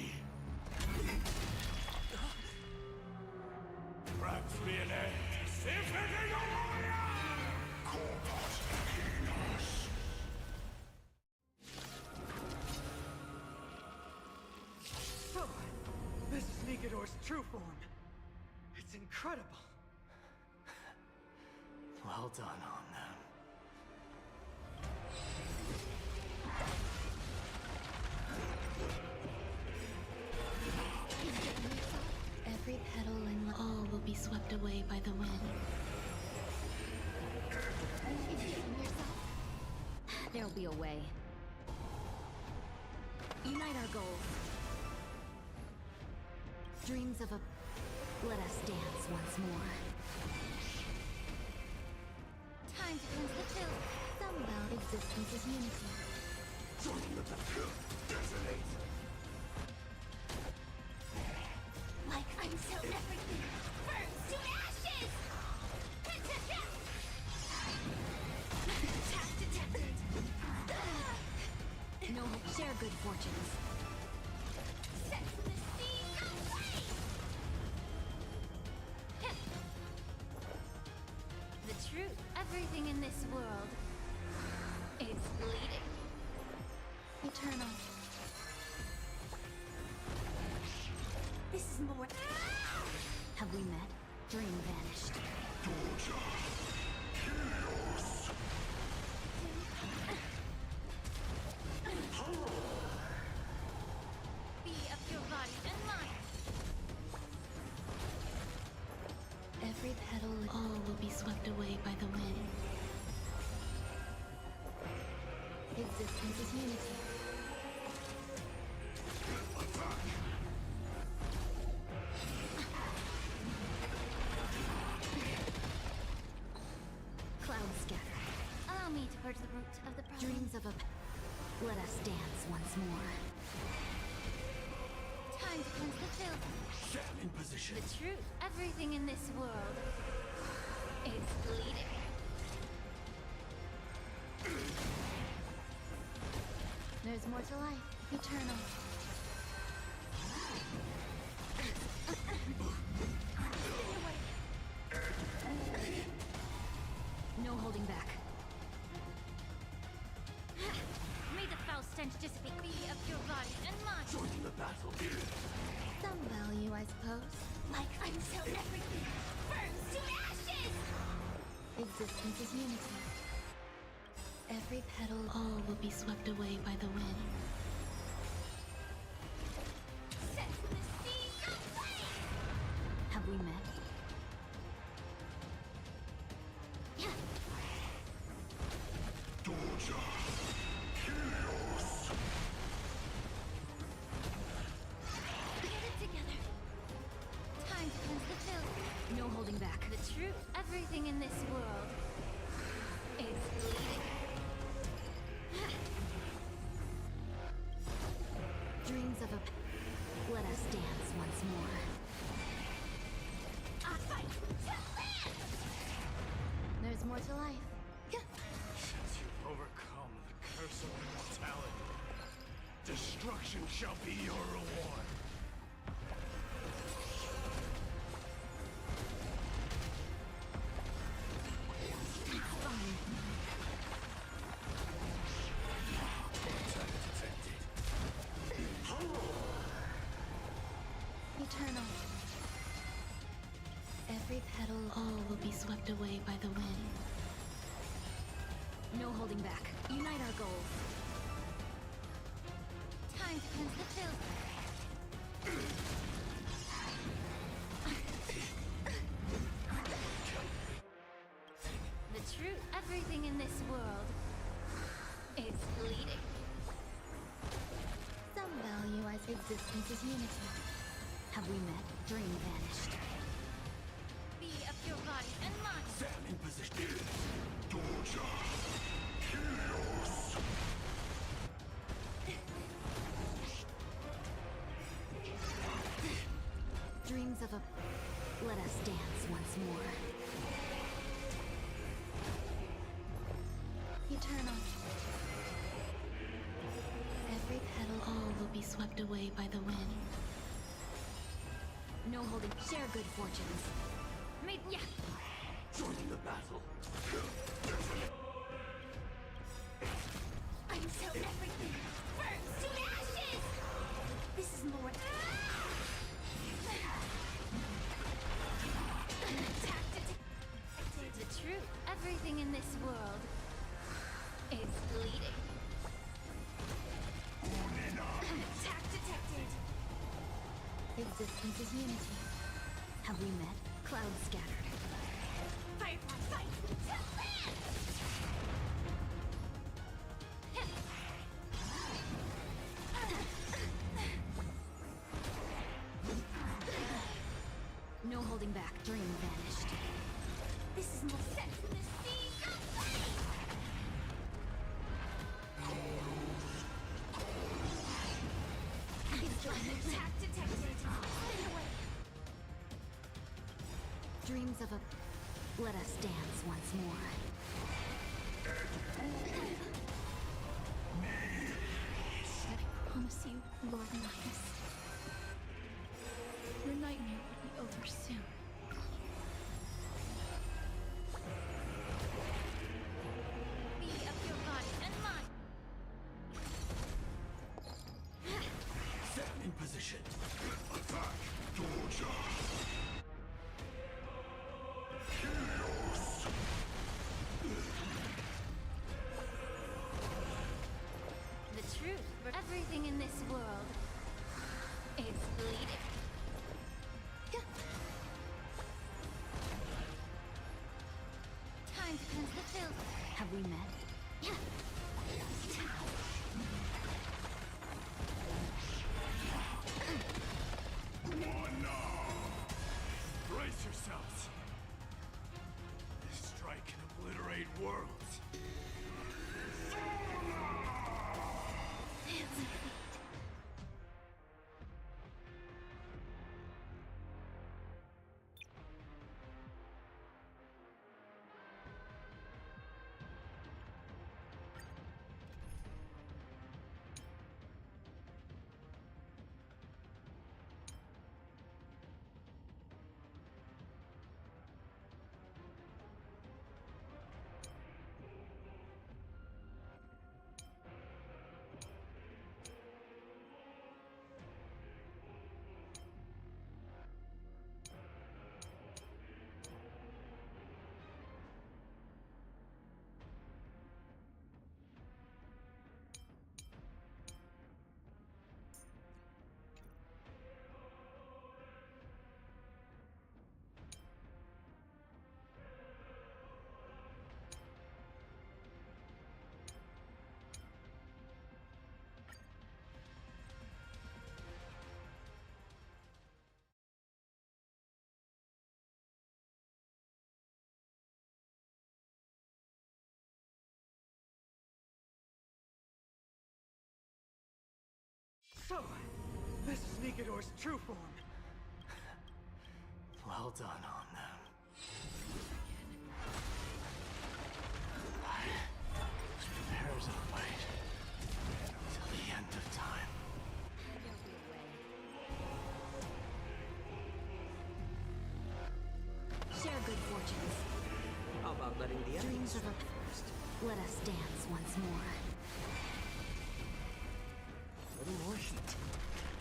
Perhaps me an end. If it is a warrior! Corpus Aquinas! Oh, this is Nikador's true form. It's incredible. Well done on them. Every petal and all will be swept away by the wind. There'll be a way. Unite our goals. Dreams of a... Let us dance once more. Time to cleanse the chill. Some about existence is unity. Join the battle. Resonate. Like until everything burns to ashes! Task detected! No, share good fortunes. Set the scene away! The truth, everything in this world is bleeding. Eternal. This is more. Have we met? Dream vanished. Be of your body and mind. Every petal and all will be swept away by the wind. Existence is unity. Clouds scatter. Allow me to purge the root of the problem. Dreams of a... Let us dance once more. Time to cleanse the filth. Set in position. The truth, everything in this world is bleeding. There's more to life. Eternal. No holding back. May the foul stench dissipate. Be of your body and mind. Join the battle. Some value, I suppose. Like until everything burns to ashes! Existence is unity. Every petal, all will be swept away by the wind. Set the scene aflame! Have we met? Doja. Helios. Get it together. Time to cleanse the filth. No holding back. The truth, everything in this world is bleeding. Dreams of a... Let us dance once more. I fight to live! There's more to life. Since you've overcome the curse of immortality, destruction shall be your reward. Eternal. swept away by the wind. No holding back. Unite our goals. Time to cleanse the filth. The truth, everything in this world is fleeting. Some value as existence is unity. Have we met? Dream vanished. Be of your body and mind. Stand in position. Torture. Chaos. Dreams of a... Let us dance once more. Eternal. Every petal, all will be swept away by the wind. No holding. Share good fortunes. Made. Yeah. Join the battle. Until everything burns to ashes. This is more. The truth. Everything in this world is bleeding. Attack detected. Existence is unity. Have we met? Clouds scattered. Firefly fight to land! No holding back. Dream vanished. This is more set from the seas of flame! Attack detected. Stay away. Dreams of a... Let us dance once more. I promise you, Lord Midas. Your nightmare will be over soon. Be of your body and mind. Stand in position. Attack. Torture. Chaos. The truth. Everything in this world is bleeding. Time to cleanse the filth. Have we met? Brace yourselves. This strike can obliterate worlds. So, this is Nikador's true form. Well done on them. Prepares a fight till the end of time. Share good fortunes. How about letting the Dreams of a first. Let us dance once more. A little more heat.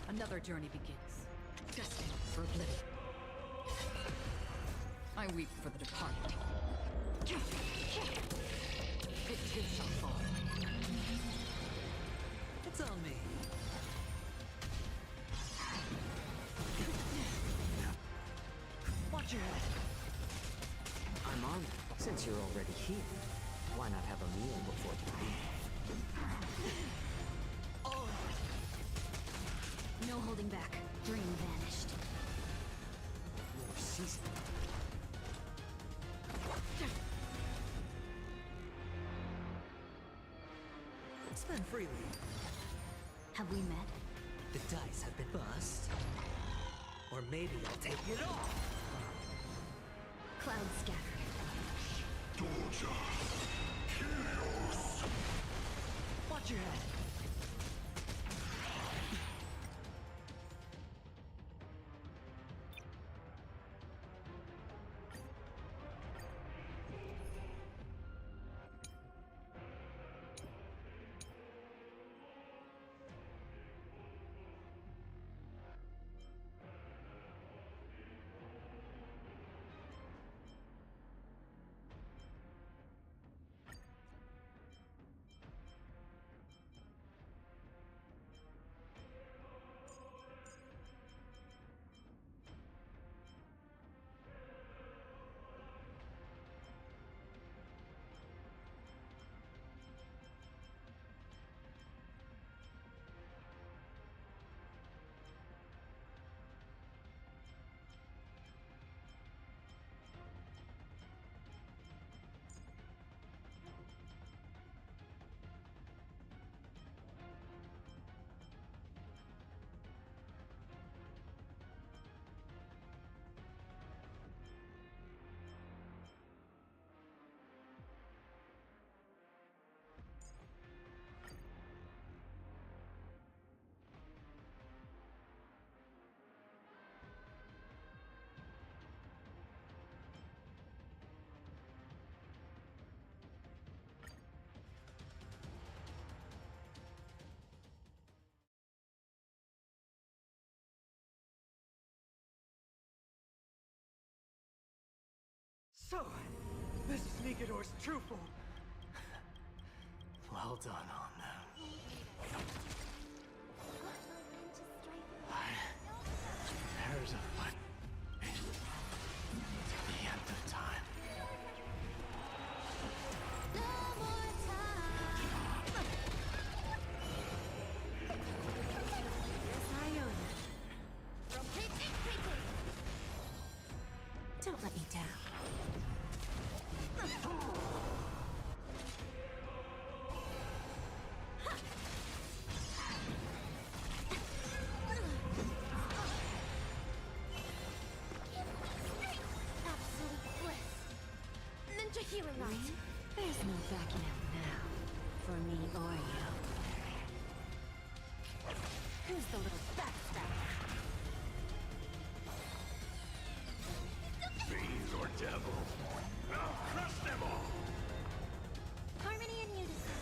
Another journey begins. Destined for oblivion. I weep for the departed. It did shall fall. It's on me. Watch your head. I'm on it. Since you're already here, why not have a meal before you leave? No holding back. Dream vanished. More season. Spend freely. Have we met? The dice have been bust. Or maybe I'll take it all. Cloud scattered. Doja. Chaos. Watch your head. So, this is Nigador's true form. Well done, Omna. There's a fight to the end of time. Don't let me down. Absolute bliss. Ninja healing art. There's no backing out now. For me or you. Who's the little backstabber? Fiends or devils, I'll crush them all! Harmony and unison.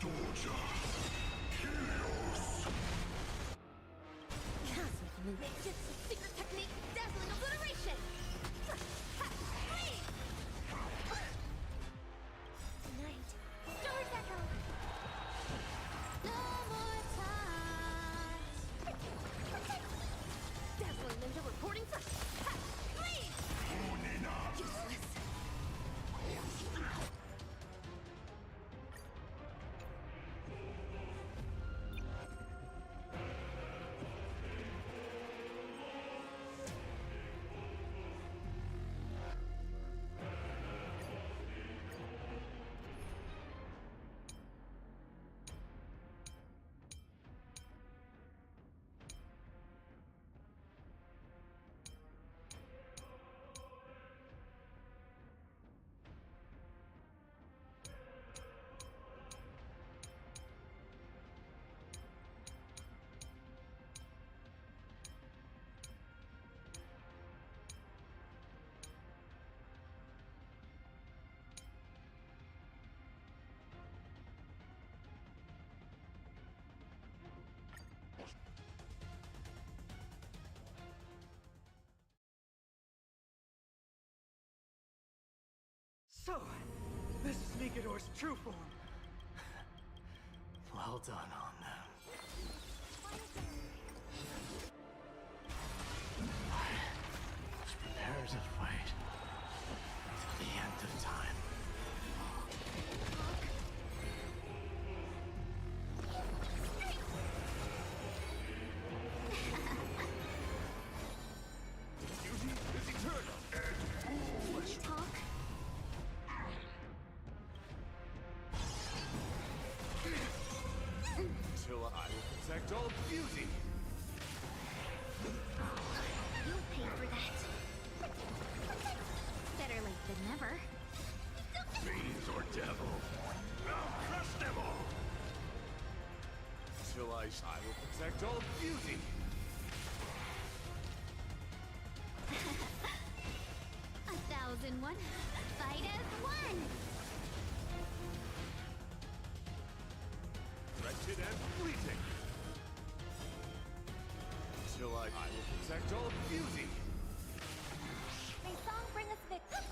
Doja. Chaos. Cosmic ninjutsu secret technique, dazzling obliteration. Tonight, Storm's Echo. No So, this is Nikador's true form. Well done on them. Let's prepare to fight to the end of time. Duty is eternal. Can we talk? Till I will protect all beauty. You'll pay for that. Better late than never. Fiends or devil, I'll crush them all. Till I will protect all beauty. 1,001. Fight as one. Wretched and fleeting. Till I will protect all beauty. May song bring us victory.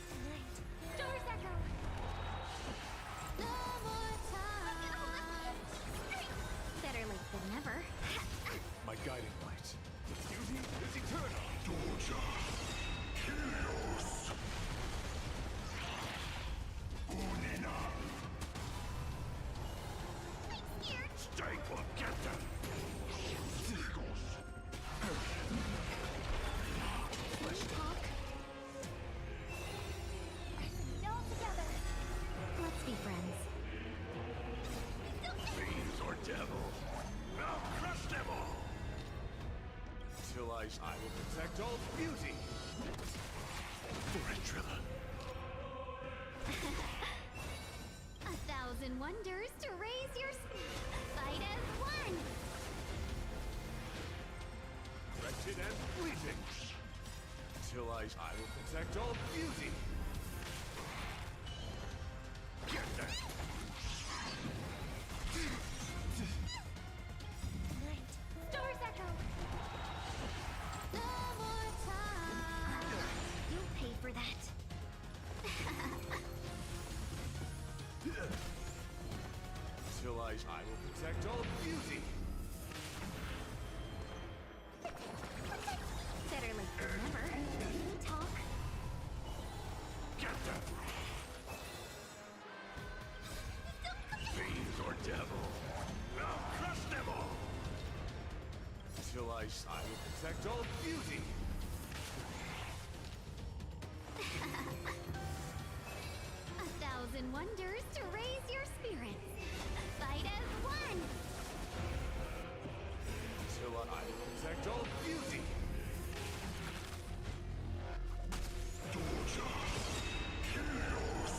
Tonight, stars echo. No more time. Better late than never. My guiding light. Duty is eternal. Doja. Chaos. Unina. I'm scared. Stay forgotten. Let's talk. All together. Let's be friends. Fiends or devil, I'll crush them all. Till I will protect all beauty. For a driller. 1,000 wonders to raise your fight as one. Wretched and fleeting. Till I will protect all beauty. Get that. Night. Stars echo. No more time. You'll pay for that. Till I will protect all beauty. Better late than never. Can we talk? Get them. Fiends or devil, I'll crush them all. Till I will protect all beauty. 1,000 wonders to raise your spirits. Fight as one. Till I will protect all beauty. Doja. Chaos.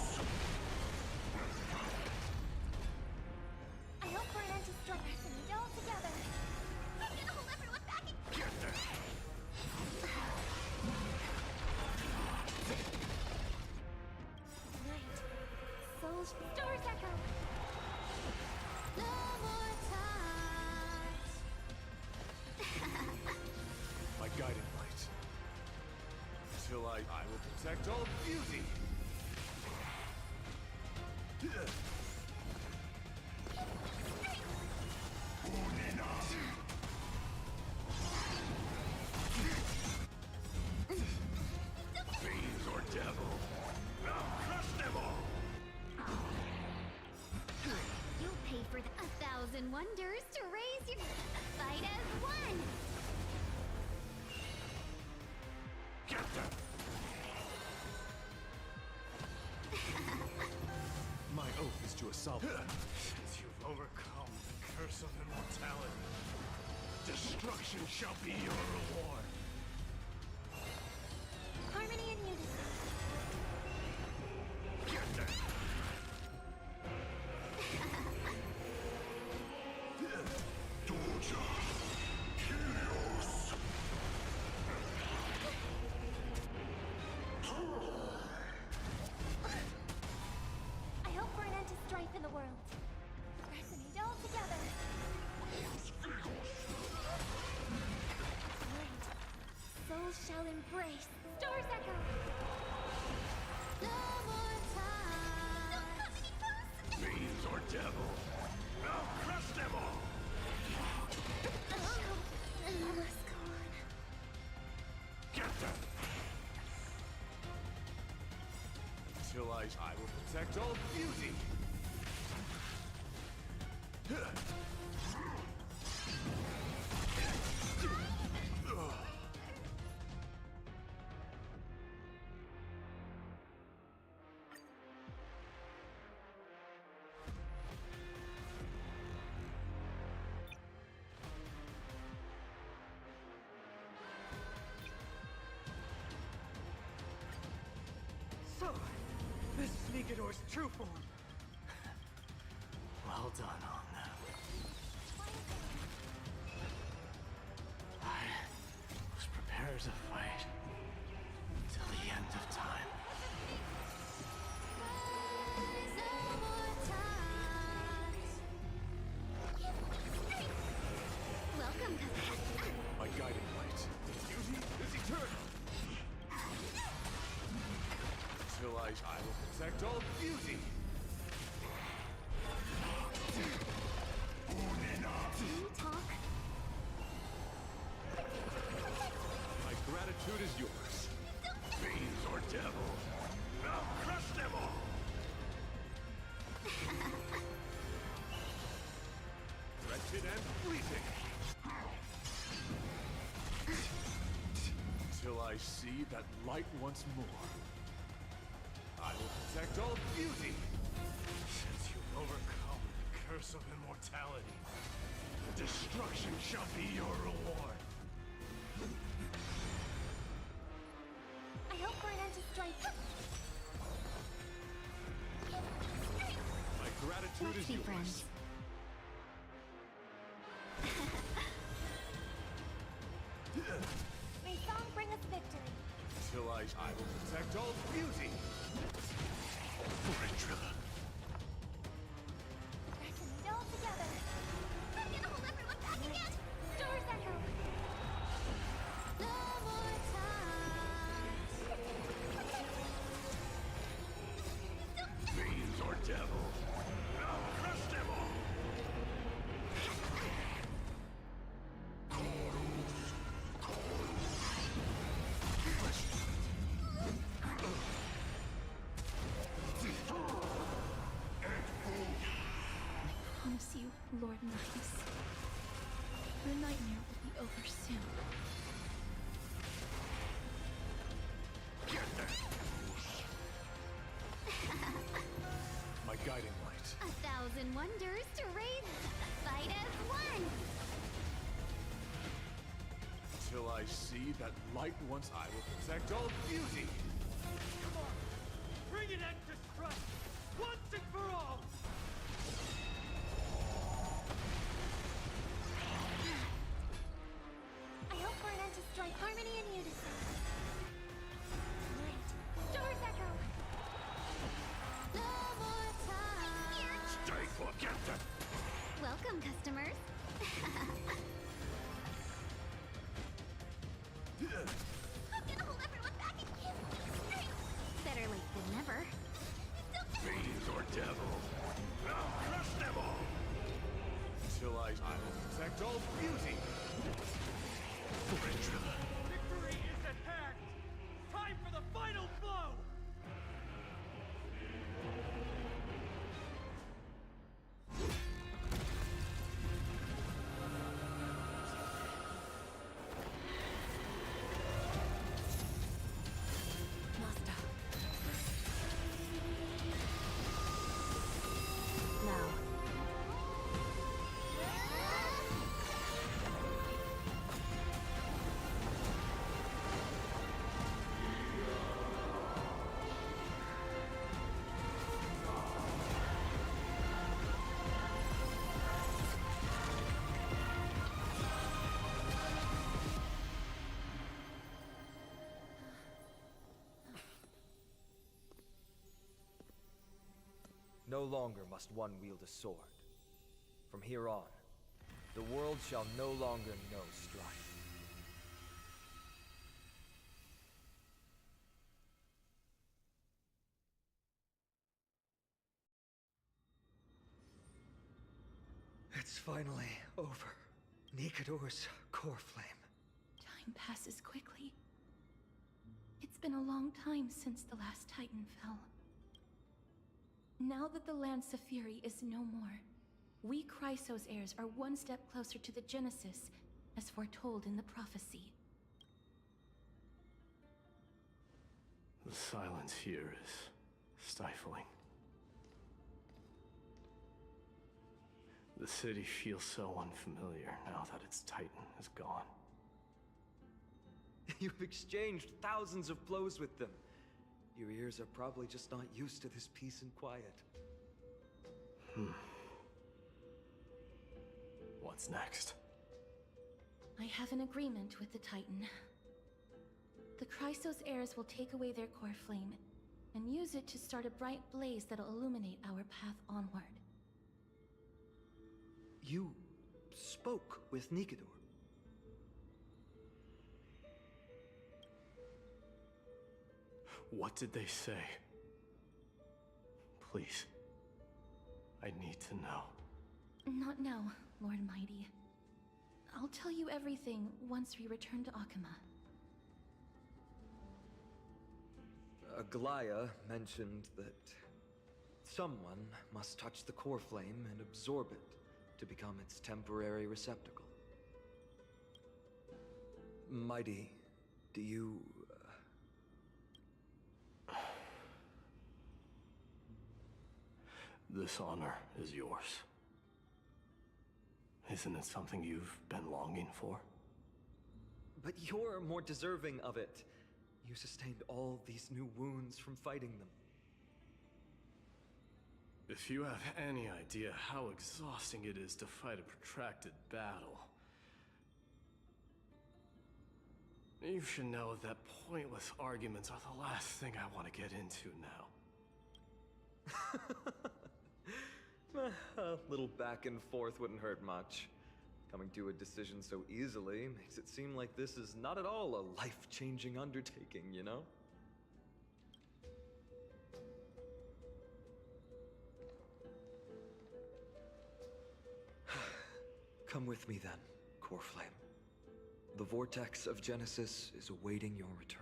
I hope we're not just like us and all together. I'm gonna hold everyone back and Get them. night. Souls stars echo. No more time. My guiding light. Till I will protect all beauty. Unina. Fiends or devil, I'll crush them all. You'll pay for the 1,000 wonders to raise your fight as one. Get them. My oath is to assault them. Since you've overcome the curse of immortality, destruction shall be your reward. Harmony and unity. Get them. Doja. Chaos. I hope we're an end to strife in the world. Resonate all together. Light. Souls shall embrace. Stars echo. devil! I'll crush them all! Let's go on. Get them! Until I will protect all beauty! So, this is Nigador's true form. Well done on them. I was prepared to fight till the end of time. Welcome, My guiding light. Beauty is eternal. Until I will protect all beauty. talk. My gratitude is yours. Fiends or devils, I'll crush them all. Wretched and fleeting. Till I see that light once more. I will protect all beauty. Since you've overcome the curse of immortality, destruction shall be your reward. I hope for an end to strife. My gratitude Let's is be yours. friends. May song bring us victory. Till I will protect all beauty. For Intrilla. Let's meet all together. I'm gonna hold everyone back again. Stars echo. No more time. Fiends or devils, I'll crush them all. I promise you, Lord Nice, your nightmare will be over soon. Get them. My guiding light. 1,000 wonders to raise, fight as one. Till I see that light once I will protect all beauty. Come on, bring an end to strife, once and for all. I hope for an end to strife, harmony and unison. Light, stars echo. No more time. Stay for get them. Welcome, customers. I'm gonna hold everyone back and kiss you. Better late than never. Fiends or devils, I'll crush them all. Till I will protect all beauty. For Intrilla. Victory is at hand. Time for the final blow. Master. Now, No longer must one wield a sword. From here on, the world shall no longer know strife. finally over. Nikador's core flame. Time passes quickly. It's been a long time since the last Titan fell. Now that the Lance of Fury is no more, we Chrysos heirs are one step closer to the Genesis, as foretold in the prophecy. The silence here is stifling. The city feels so unfamiliar now that its Titan is gone. You've exchanged thousands of blows with them. Your ears are probably just not used to this peace and quiet. What's next? I have an agreement with the Titan. The Chrysos heirs will take away their core flame and use it to start a bright blaze that'll illuminate our path onward. You spoke with Nikador. What did they say? Please. I need to know. Not now, Lord Mighty. I'll tell you everything once we return to Akama. Aglaya mentioned that someone must touch the core flame and absorb it to become its temporary receptacle. Mighty, do you... This honor is yours. Isn't it something you've been longing for? But you're more deserving of it. You sustained all these new wounds from fighting them. If you have any idea how exhausting it is to fight a protracted battle, you should know that pointless arguments are the last thing I want to get into now. A little back and forth wouldn't hurt much. Coming to a decision so easily makes it seem like this is not at all a life-changing undertaking, you know? Come with me then, Core Flame. The vortex of Genesis is awaiting your return.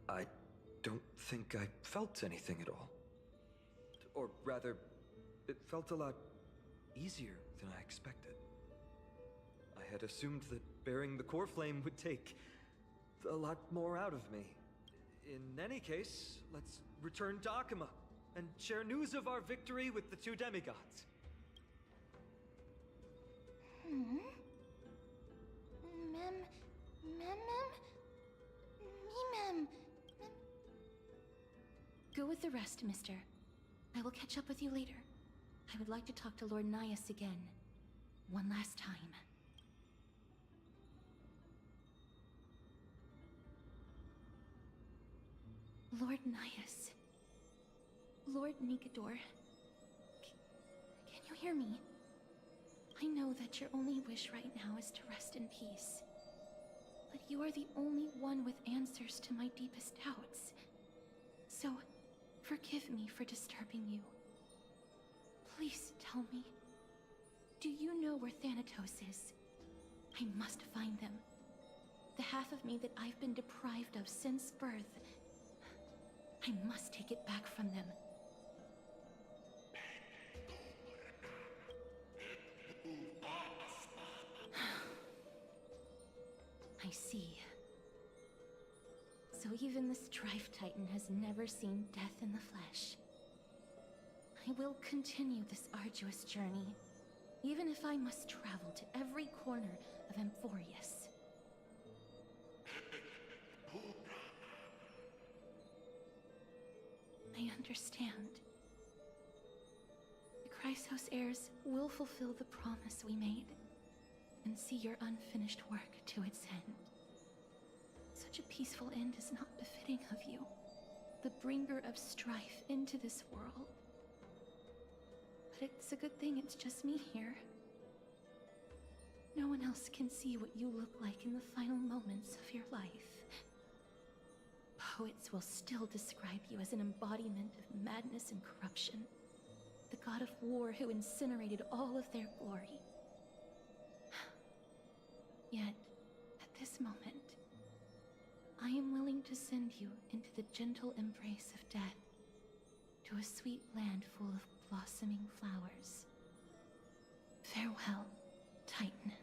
I don't think I felt anything at all. Or rather, it felt a lot easier than I expected. I had assumed that bearing the core flame would take a lot more out of me. In any case, let's return to Akama and share news of our victory with the two demigods. Go with the rest, mister. I will catch up with you later. I would like to talk to Lord Nias again. One last time. Lord Nias. Lord Nikador. Can you hear me? I know that your only wish right now is to rest in peace. But you are the only one with answers to my deepest doubts. So, forgive me for disturbing you. Please tell me, do you know where Thanatos is? I must find them. The half of me that I've been deprived of since birth. I must take it back from them. I see. So even the Strife Titan has never seen death in the flesh. I will continue this arduous journey, even if I must travel to every corner of Amphorius. I understand. The Chrysos heirs will fulfill the promise we made, and see your unfinished work to its end. Such a peaceful end is not befitting of you, the bringer of strife into this world. But it's a good thing it's just me here. No one else can see what you look like in the final moments of your life. poets will still describe you as an embodiment of madness and corruption. The god of war who incinerated all of their glory. Yet, at this moment, I am willing to send you into the gentle embrace of death, to a sweet land full of blossoming flowers. Farewell, Titan.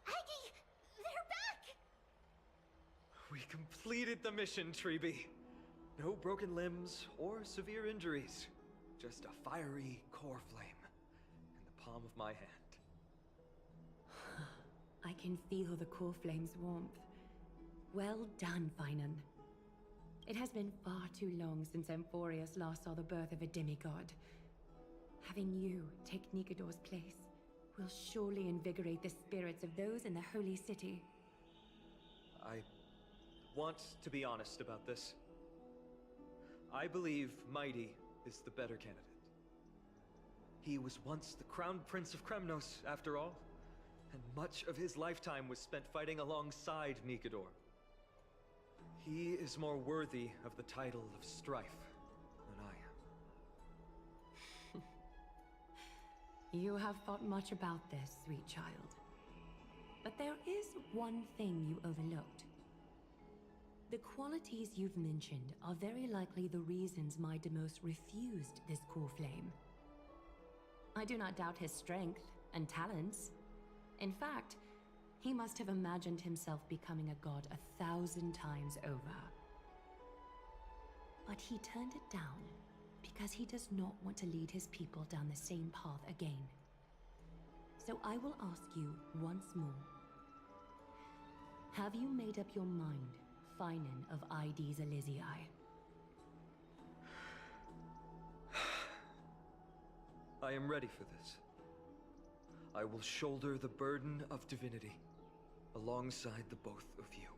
Aggie! They're back! We completed the mission, Treeby. No broken limbs or severe injuries. Just a fiery core flame in the palm of my hand. I can feel the core flame's warmth. Well done, Finan. It has been far too long since Emphorius last saw the birth of a demigod. Having you take Nikador's place will surely invigorate the spirits of those in the Holy City. I want to be honest about this. I believe Mighty is the better candidate. He was once the Crown Prince of Kremnos, after all, and much of his lifetime was spent fighting alongside Nikador. He is more worthy of the title of Strife than I am. You have thought much about this, sweet child. But there is one thing you overlooked. The qualities you've mentioned are very likely the reasons my Demos refused this core flame. I do not doubt his strength and talents. In fact, he must have imagined himself becoming a god 1,000 times over. But he turned it down because he does not want to lead his people down the same path again. So I will ask you once more. Have you made up your mind, Finan of Ides Elysiae? I am ready for this. I will shoulder the burden of divinity alongside the both of you.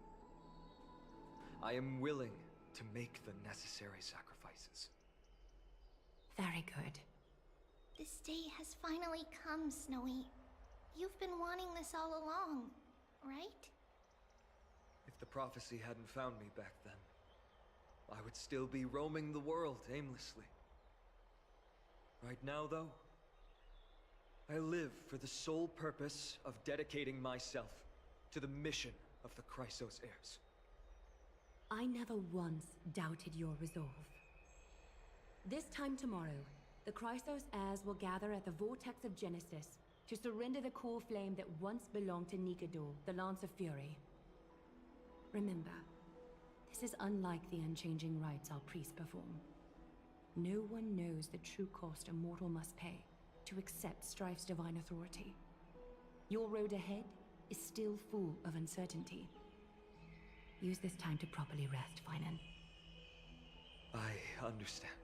I am willing to make the necessary sacrifices. Very good. This day has finally come, Snowy. You've been wanting this all along, right? If the prophecy hadn't found me back then, I would still be roaming the world aimlessly. Right now, though, I live for the sole purpose of dedicating myself to the mission of the Chrysos heirs. I never once doubted your resolve. This time tomorrow, the Chrysos heirs will gather at the Vortex of Genesis to surrender the core flame that once belonged to Nikador, the Lance of Fury. Remember, this is unlike the unchanging rites our priests perform. No one knows the true cost a mortal must pay to accept Strife's divine authority. Your road ahead is still full of uncertainty. Use this time to properly rest, Finan. I understand.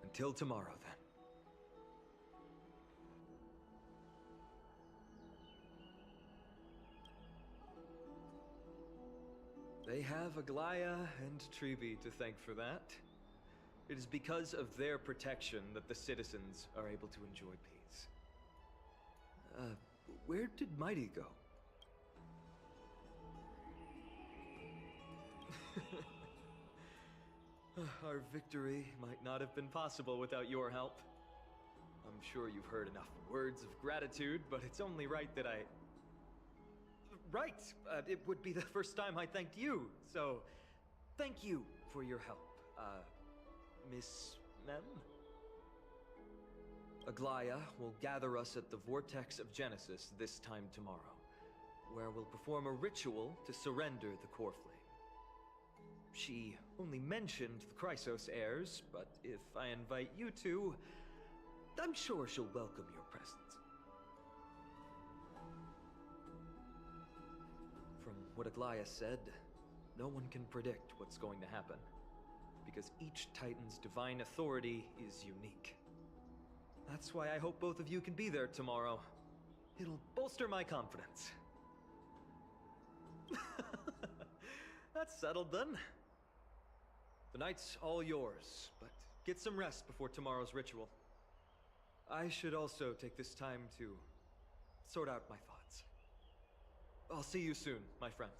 Until tomorrow, then. They have Aglaya and Treeby to thank for that. It is because of their protection that the citizens are able to enjoy peace. Where did Mighty go? Our victory might not have been possible without your help. I'm sure you've heard enough words of gratitude, but it's only right that I... Right! It would be the first time I thanked you, so thank you for your help, Miss Mem? Aglaya will gather us at the Vortex of Genesis this time tomorrow, where we'll perform a ritual to surrender the core flame. She only mentioned the Chrysos heirs, but if I invite you two, I'm sure she'll welcome your presence. From what Aglaya said, no one can predict what's going to happen, because each Titan's divine authority is unique. That's why I hope both of you can be there tomorrow. It'll bolster my confidence. That's settled then. The night's all yours, but get some rest before tomorrow's ritual. I should also take this time to sort out my thoughts. I'll see you soon, my friends.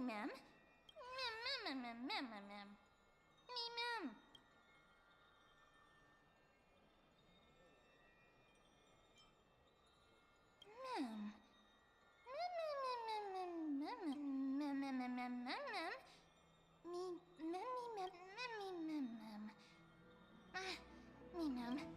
Mem. Mem. Me mem.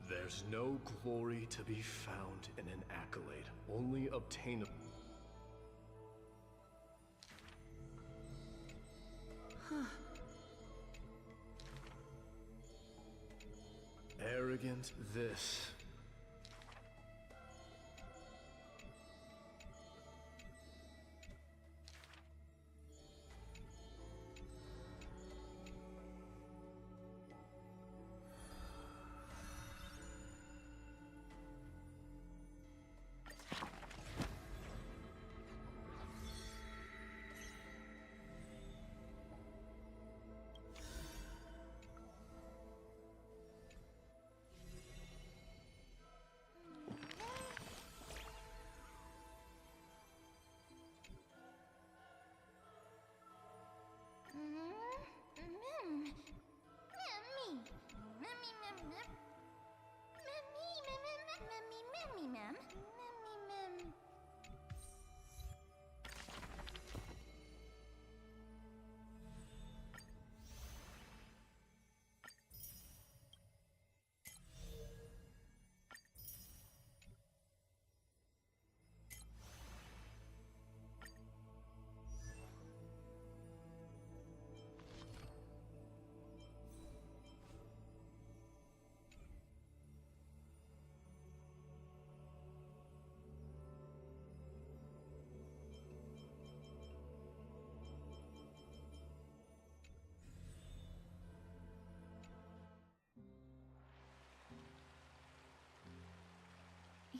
There's no glory to be found in an accolade, only obtainable. Arrogant this.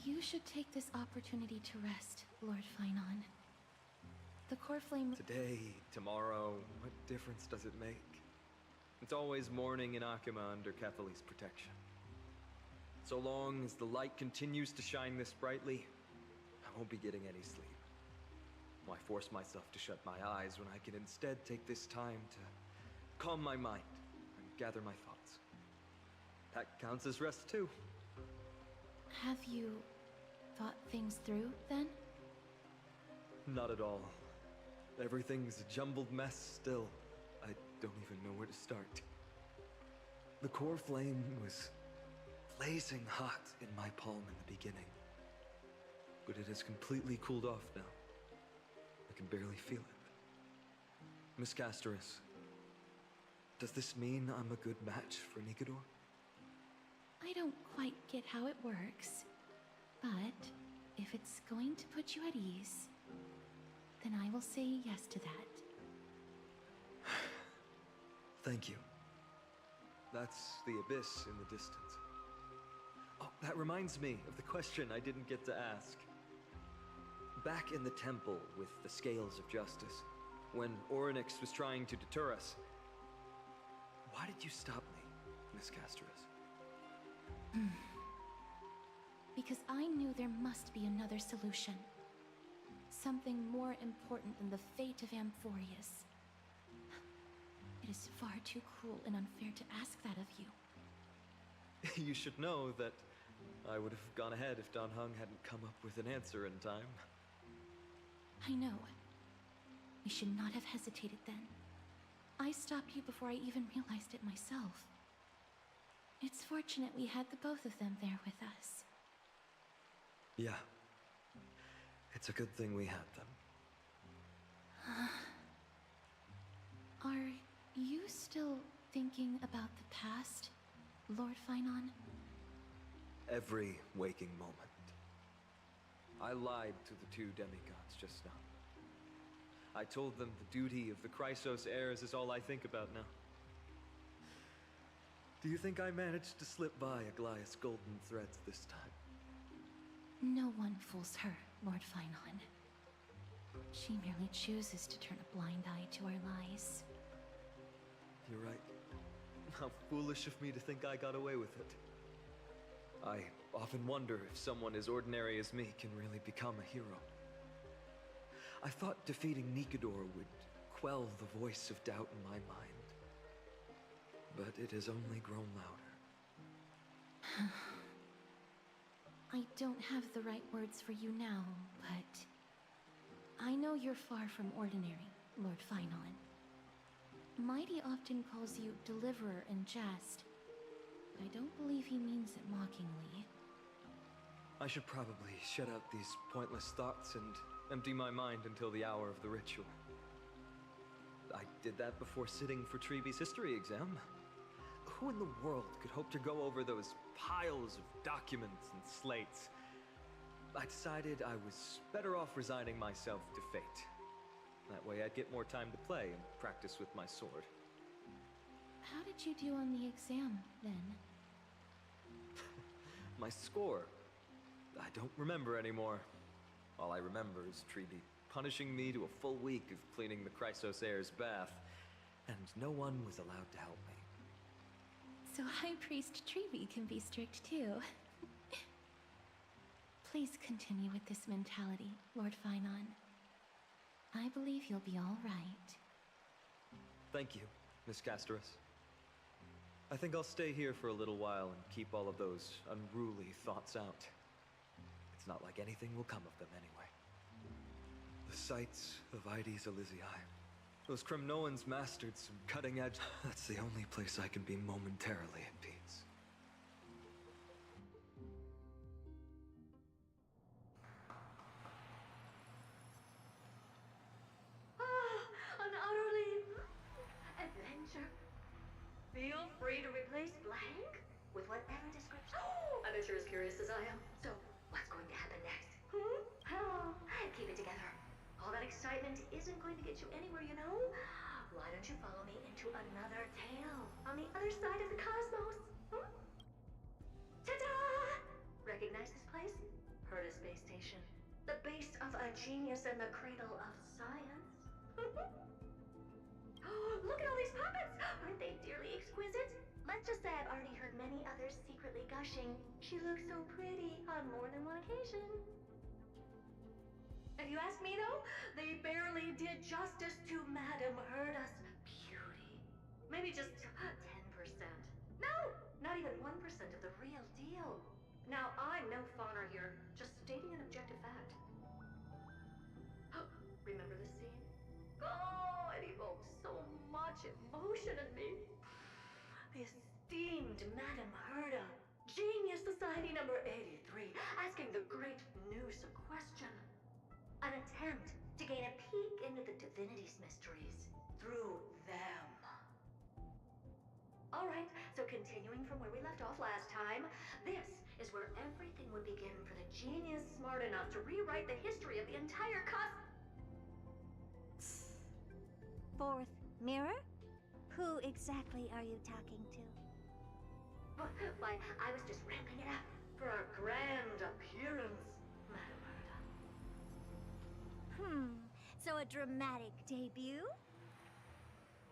You should take this opportunity to rest, Lord Finon. The core flame... Today, tomorrow, what difference does it make? It's always morning in Akima under Catholi's protection. So long as the light continues to shine this brightly, I won't be getting any sleep. Why force myself to shut my eyes when I can instead take this time to calm my mind and gather my thoughts? That counts as rest too. Have you thought things through, then? Not at all. Everything's a jumbled mess still. I don't even know where to start. The core flame was blazing hot in my palm in the beginning. But it has completely cooled off now. I can barely feel it. Miss Casterus, does this mean I'm a good match for Nikador? I don't quite get how it works, but if it's going to put you at ease, then I will say yes to that. Thank you. That's the abyss in the distance. Oh, that reminds me of the question I didn't get to ask. Back in the temple with the scales of justice, when Orynyx was trying to deter us, why did you stop me, Miss Casterus? Because I knew there must be another solution. Something more important than the fate of Amphorius. It is far too cruel and unfair to ask that of you. You should know that I would have gone ahead if Dan Heng hadn't come up with an answer in time. I know. We should not have hesitated then. I stopped you before I even realized it myself. It's fortunate we had the both of them there with us. Yeah. It's a good thing we had them. Are you still thinking about the past, Lord Finon? Every waking moment. I lied to the two demigods just now. I told them the duty of the Chrysos heirs is all I think about now. Do you think I managed to slip by Aglaïa's golden threads this time? No one fools her, Lord Finon. She merely chooses to turn a blind eye to our lies. You're right. How foolish of me to think I got away with it. I often wonder if someone as ordinary as me can really become a hero. I thought defeating Nikador would quell the voice of doubt in my mind. But it has only grown louder. I don't have the right words for you now, but I know you're far from ordinary, Lord Finon. Mighty often calls you Deliverer in jest, but I don't believe he means it mockingly. I should probably shut out these pointless thoughts and empty my mind until the hour of the ritual. I did that before sitting for Treeby's history exam. Who in the world could hope to go over those piles of documents and slates? I decided I was better off resigning myself to fate. That way I'd get more time to play and practice with my sword. How did you do on the exam, then? My score? I don't remember anymore. All I remember is Treeby punishing me to a full week of cleaning the Chrysos heir's bath, and no one was allowed to help me. So High Priest Treeby can be strict too. Please continue with this mentality, Lord Finon. I believe you'll be all right. Thank you, Miss Casterus. I think I'll stay here for a little while and keep all of those unruly thoughts out. It's not like anything will come of them anyway. The sights of Ides Elysiae. Those Kremnoans mastered some cutting-edge... That's the only place I can be momentarily at peace. An utterly... adventure. Feel free to replace blank with whatever description. I bet you're as curious as I am. So, what's going to happen next? Keep it together. All that excitement isn't going to get you anywhere, you know? Why don't you follow me into another tale on the other side of the cosmos? Ta-da! Recognize this place? Heard a space station. The base of a genius and the cradle of science. Look at all these puppets! Aren't they dearly exquisite? Let's just say I've already heard many others secretly gushing. She looks so pretty on more than one occasion. If you ask me though, they barely did justice to Madame Herda's beauty. Maybe just 10%. No! Not even 1% of the real deal. Now, I'm no fawner here, just stating an objective fact. Remember this scene? Oh, it evokes so much emotion in me. The esteemed Madame Herda, Genius Society number 83, asking the great Noose a question. An attempt to gain a peek into the divinity's mysteries through them. Alright, so continuing from where we left off last time, this is where everything would begin for the genius smart enough to rewrite the history of the entire Fourth mirror? Who exactly are you talking to? Why, I was just ramping it up for our grand appearance, Madame Herda. So a dramatic debut?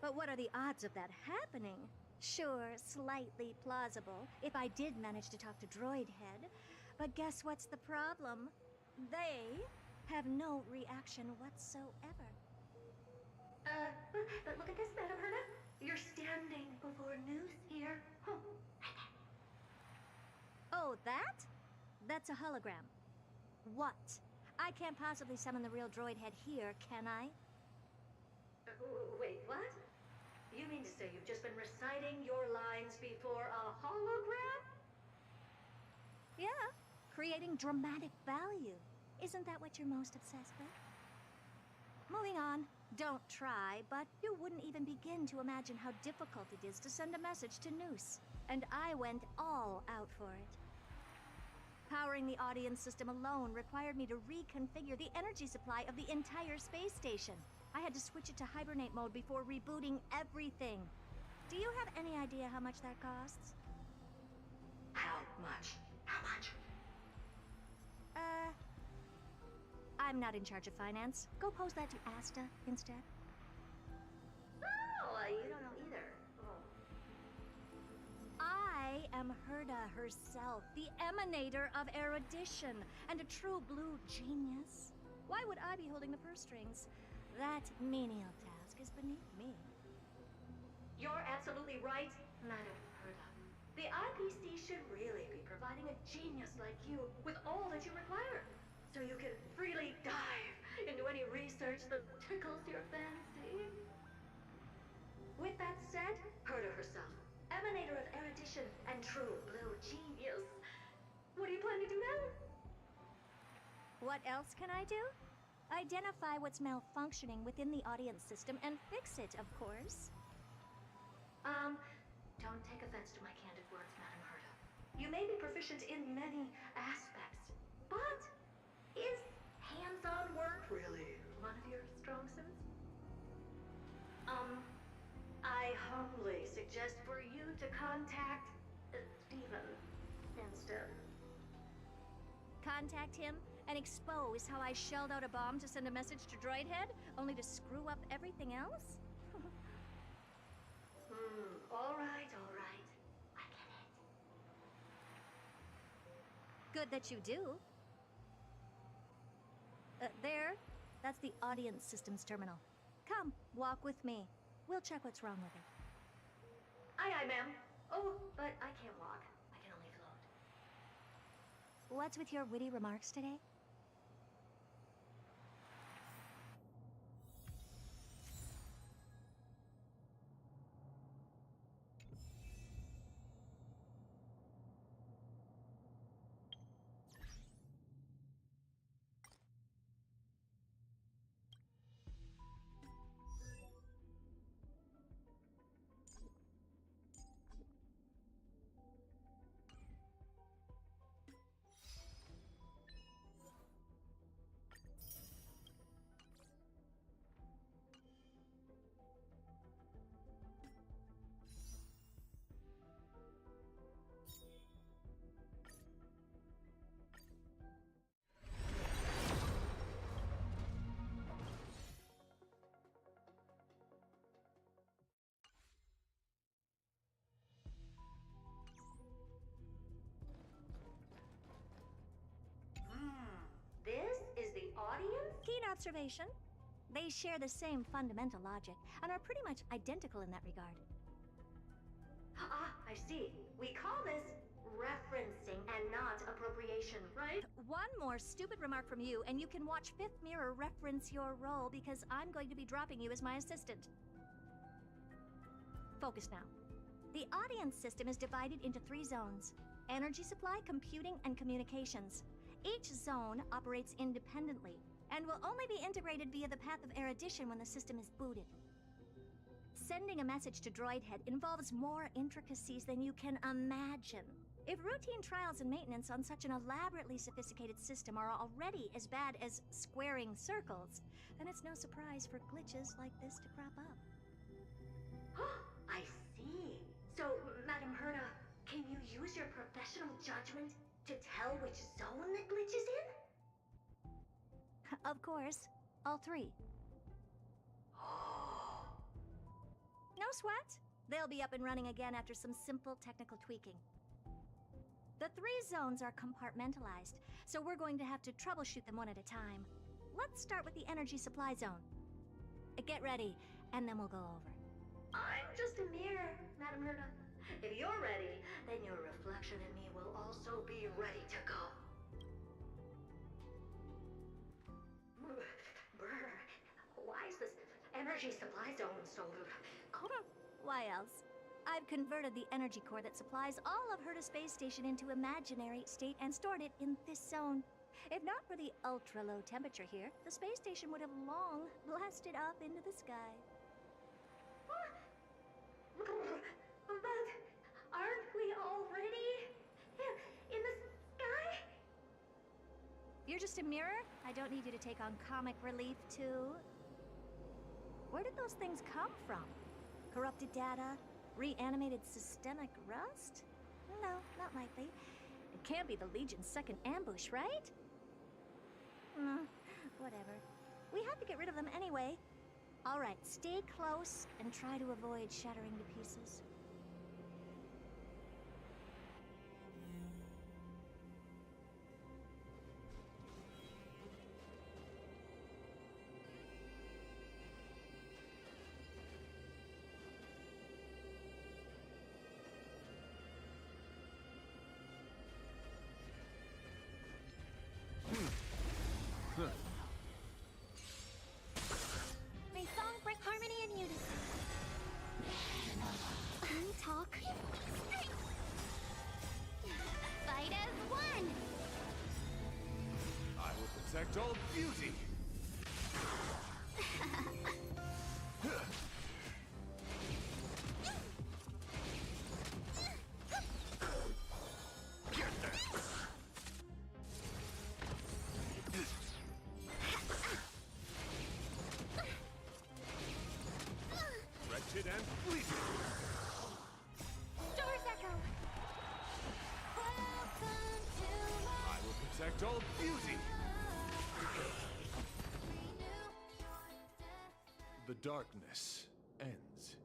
But what are the odds of that happening? Sure, slightly plausible, if I did manage to talk to Droid Head. But guess what's the problem? They have no reaction whatsoever. But look at this, Madame Herda. You're standing before Noose here. Oh, that? That's a hologram. What? I can't possibly summon the real Droid Head here, can I? Wait, what? You mean to say you've just been reciting your lines before a hologram? Yeah, creating dramatic value. Isn't that what you're most obsessed with? Moving on. Don't try, but you wouldn't even begin to imagine how difficult it is to send a message to Noose. And I went all out for it. Powering the audience system alone required me to reconfigure the energy supply of the entire space station. I had to switch it to hibernate mode before rebooting everything. Do you have any idea how much that costs? How much? How much? I'm not in charge of finance. Go pose that to Asta instead. Oh, you don't know either. I am Herda herself, the emanator of erudition, and a true blue genius. Why would I be holding the purse strings? That menial task is beneath me. You're absolutely right, Madame Herda. The IPC should really be providing a genius like you with all that you require, so you can freely dive into any research that tickles your fancy. With that said, Herda herself, emanator of erudition and true blue genius. What do you plan to do now? What else can I do? Identify what's malfunctioning within the audience system and fix it, of course. Don't take offense to my candid words, Madame Herda. You may be proficient in many aspects, but is hands-on work really one of your strong suits? I humbly suggest for you to contact Steven instead. Contact him and expose how I shelled out a bomb to send a message to Droid Head, only to screw up everything else? All right. I get it. Good that you do. There. That's the audience systems terminal. Come, walk with me. We'll check what's wrong with it. Aye, ma'am. Oh, but I can't walk. I can only float. What's with your witty remarks today? observation. They share the same fundamental logic and are pretty much identical in that regard. Ah, I see. We call this referencing and not appropriation, right? One more stupid remark from you, and you can watch Fifth Mirror reference your role because I'm going to be dropping you as my assistant. Focus now. The audience system is divided into 3 zones: energy supply, computing, and communications. Each zone operates independently and will only be integrated via the path of erudition when the system is booted. Sending a message to Droidhead involves more intricacies than you can imagine. If routine trials and maintenance on such an elaborately sophisticated system are already as bad as squaring circles, then it's no surprise for glitches like this to crop up. I see. So, Madam Herda, can you use your professional judgment to tell which zone the glitch is in? Of course, all 3. No sweat. They'll be up and running again after some simple technical tweaking. The 3 zones are compartmentalized, so we're going to have to troubleshoot them one at a time. Let's start with the energy supply zone. Get ready, and then we'll go over. I'm just a mirror, Madam Herda. If you're ready, then your reflection in me will also be ready to go. Brr, why is this energy supply zone so cold? Why else? I've converted the energy core that supplies all of Herda Space Station into imaginary state and stored it in this zone. If not for the ultra-low temperature here, the space station would have long blasted up into the sky. But aren't we already in the sky? You're just a mirror? I don't need you to take on comic relief, too. Where did those things come from? Corrupted data? Reanimated systemic rust? No, not likely. It can't be the Legion's second ambush, right? Whatever. We have to get rid of them anyway. All right, stay close and try to avoid shattering to pieces. May song bring harmony and unison. Can we talk? Fight as one! I will protect all beauty! Wretched and fleeting! Doors echo! Welcome to I will protect all beauty! The darkness ends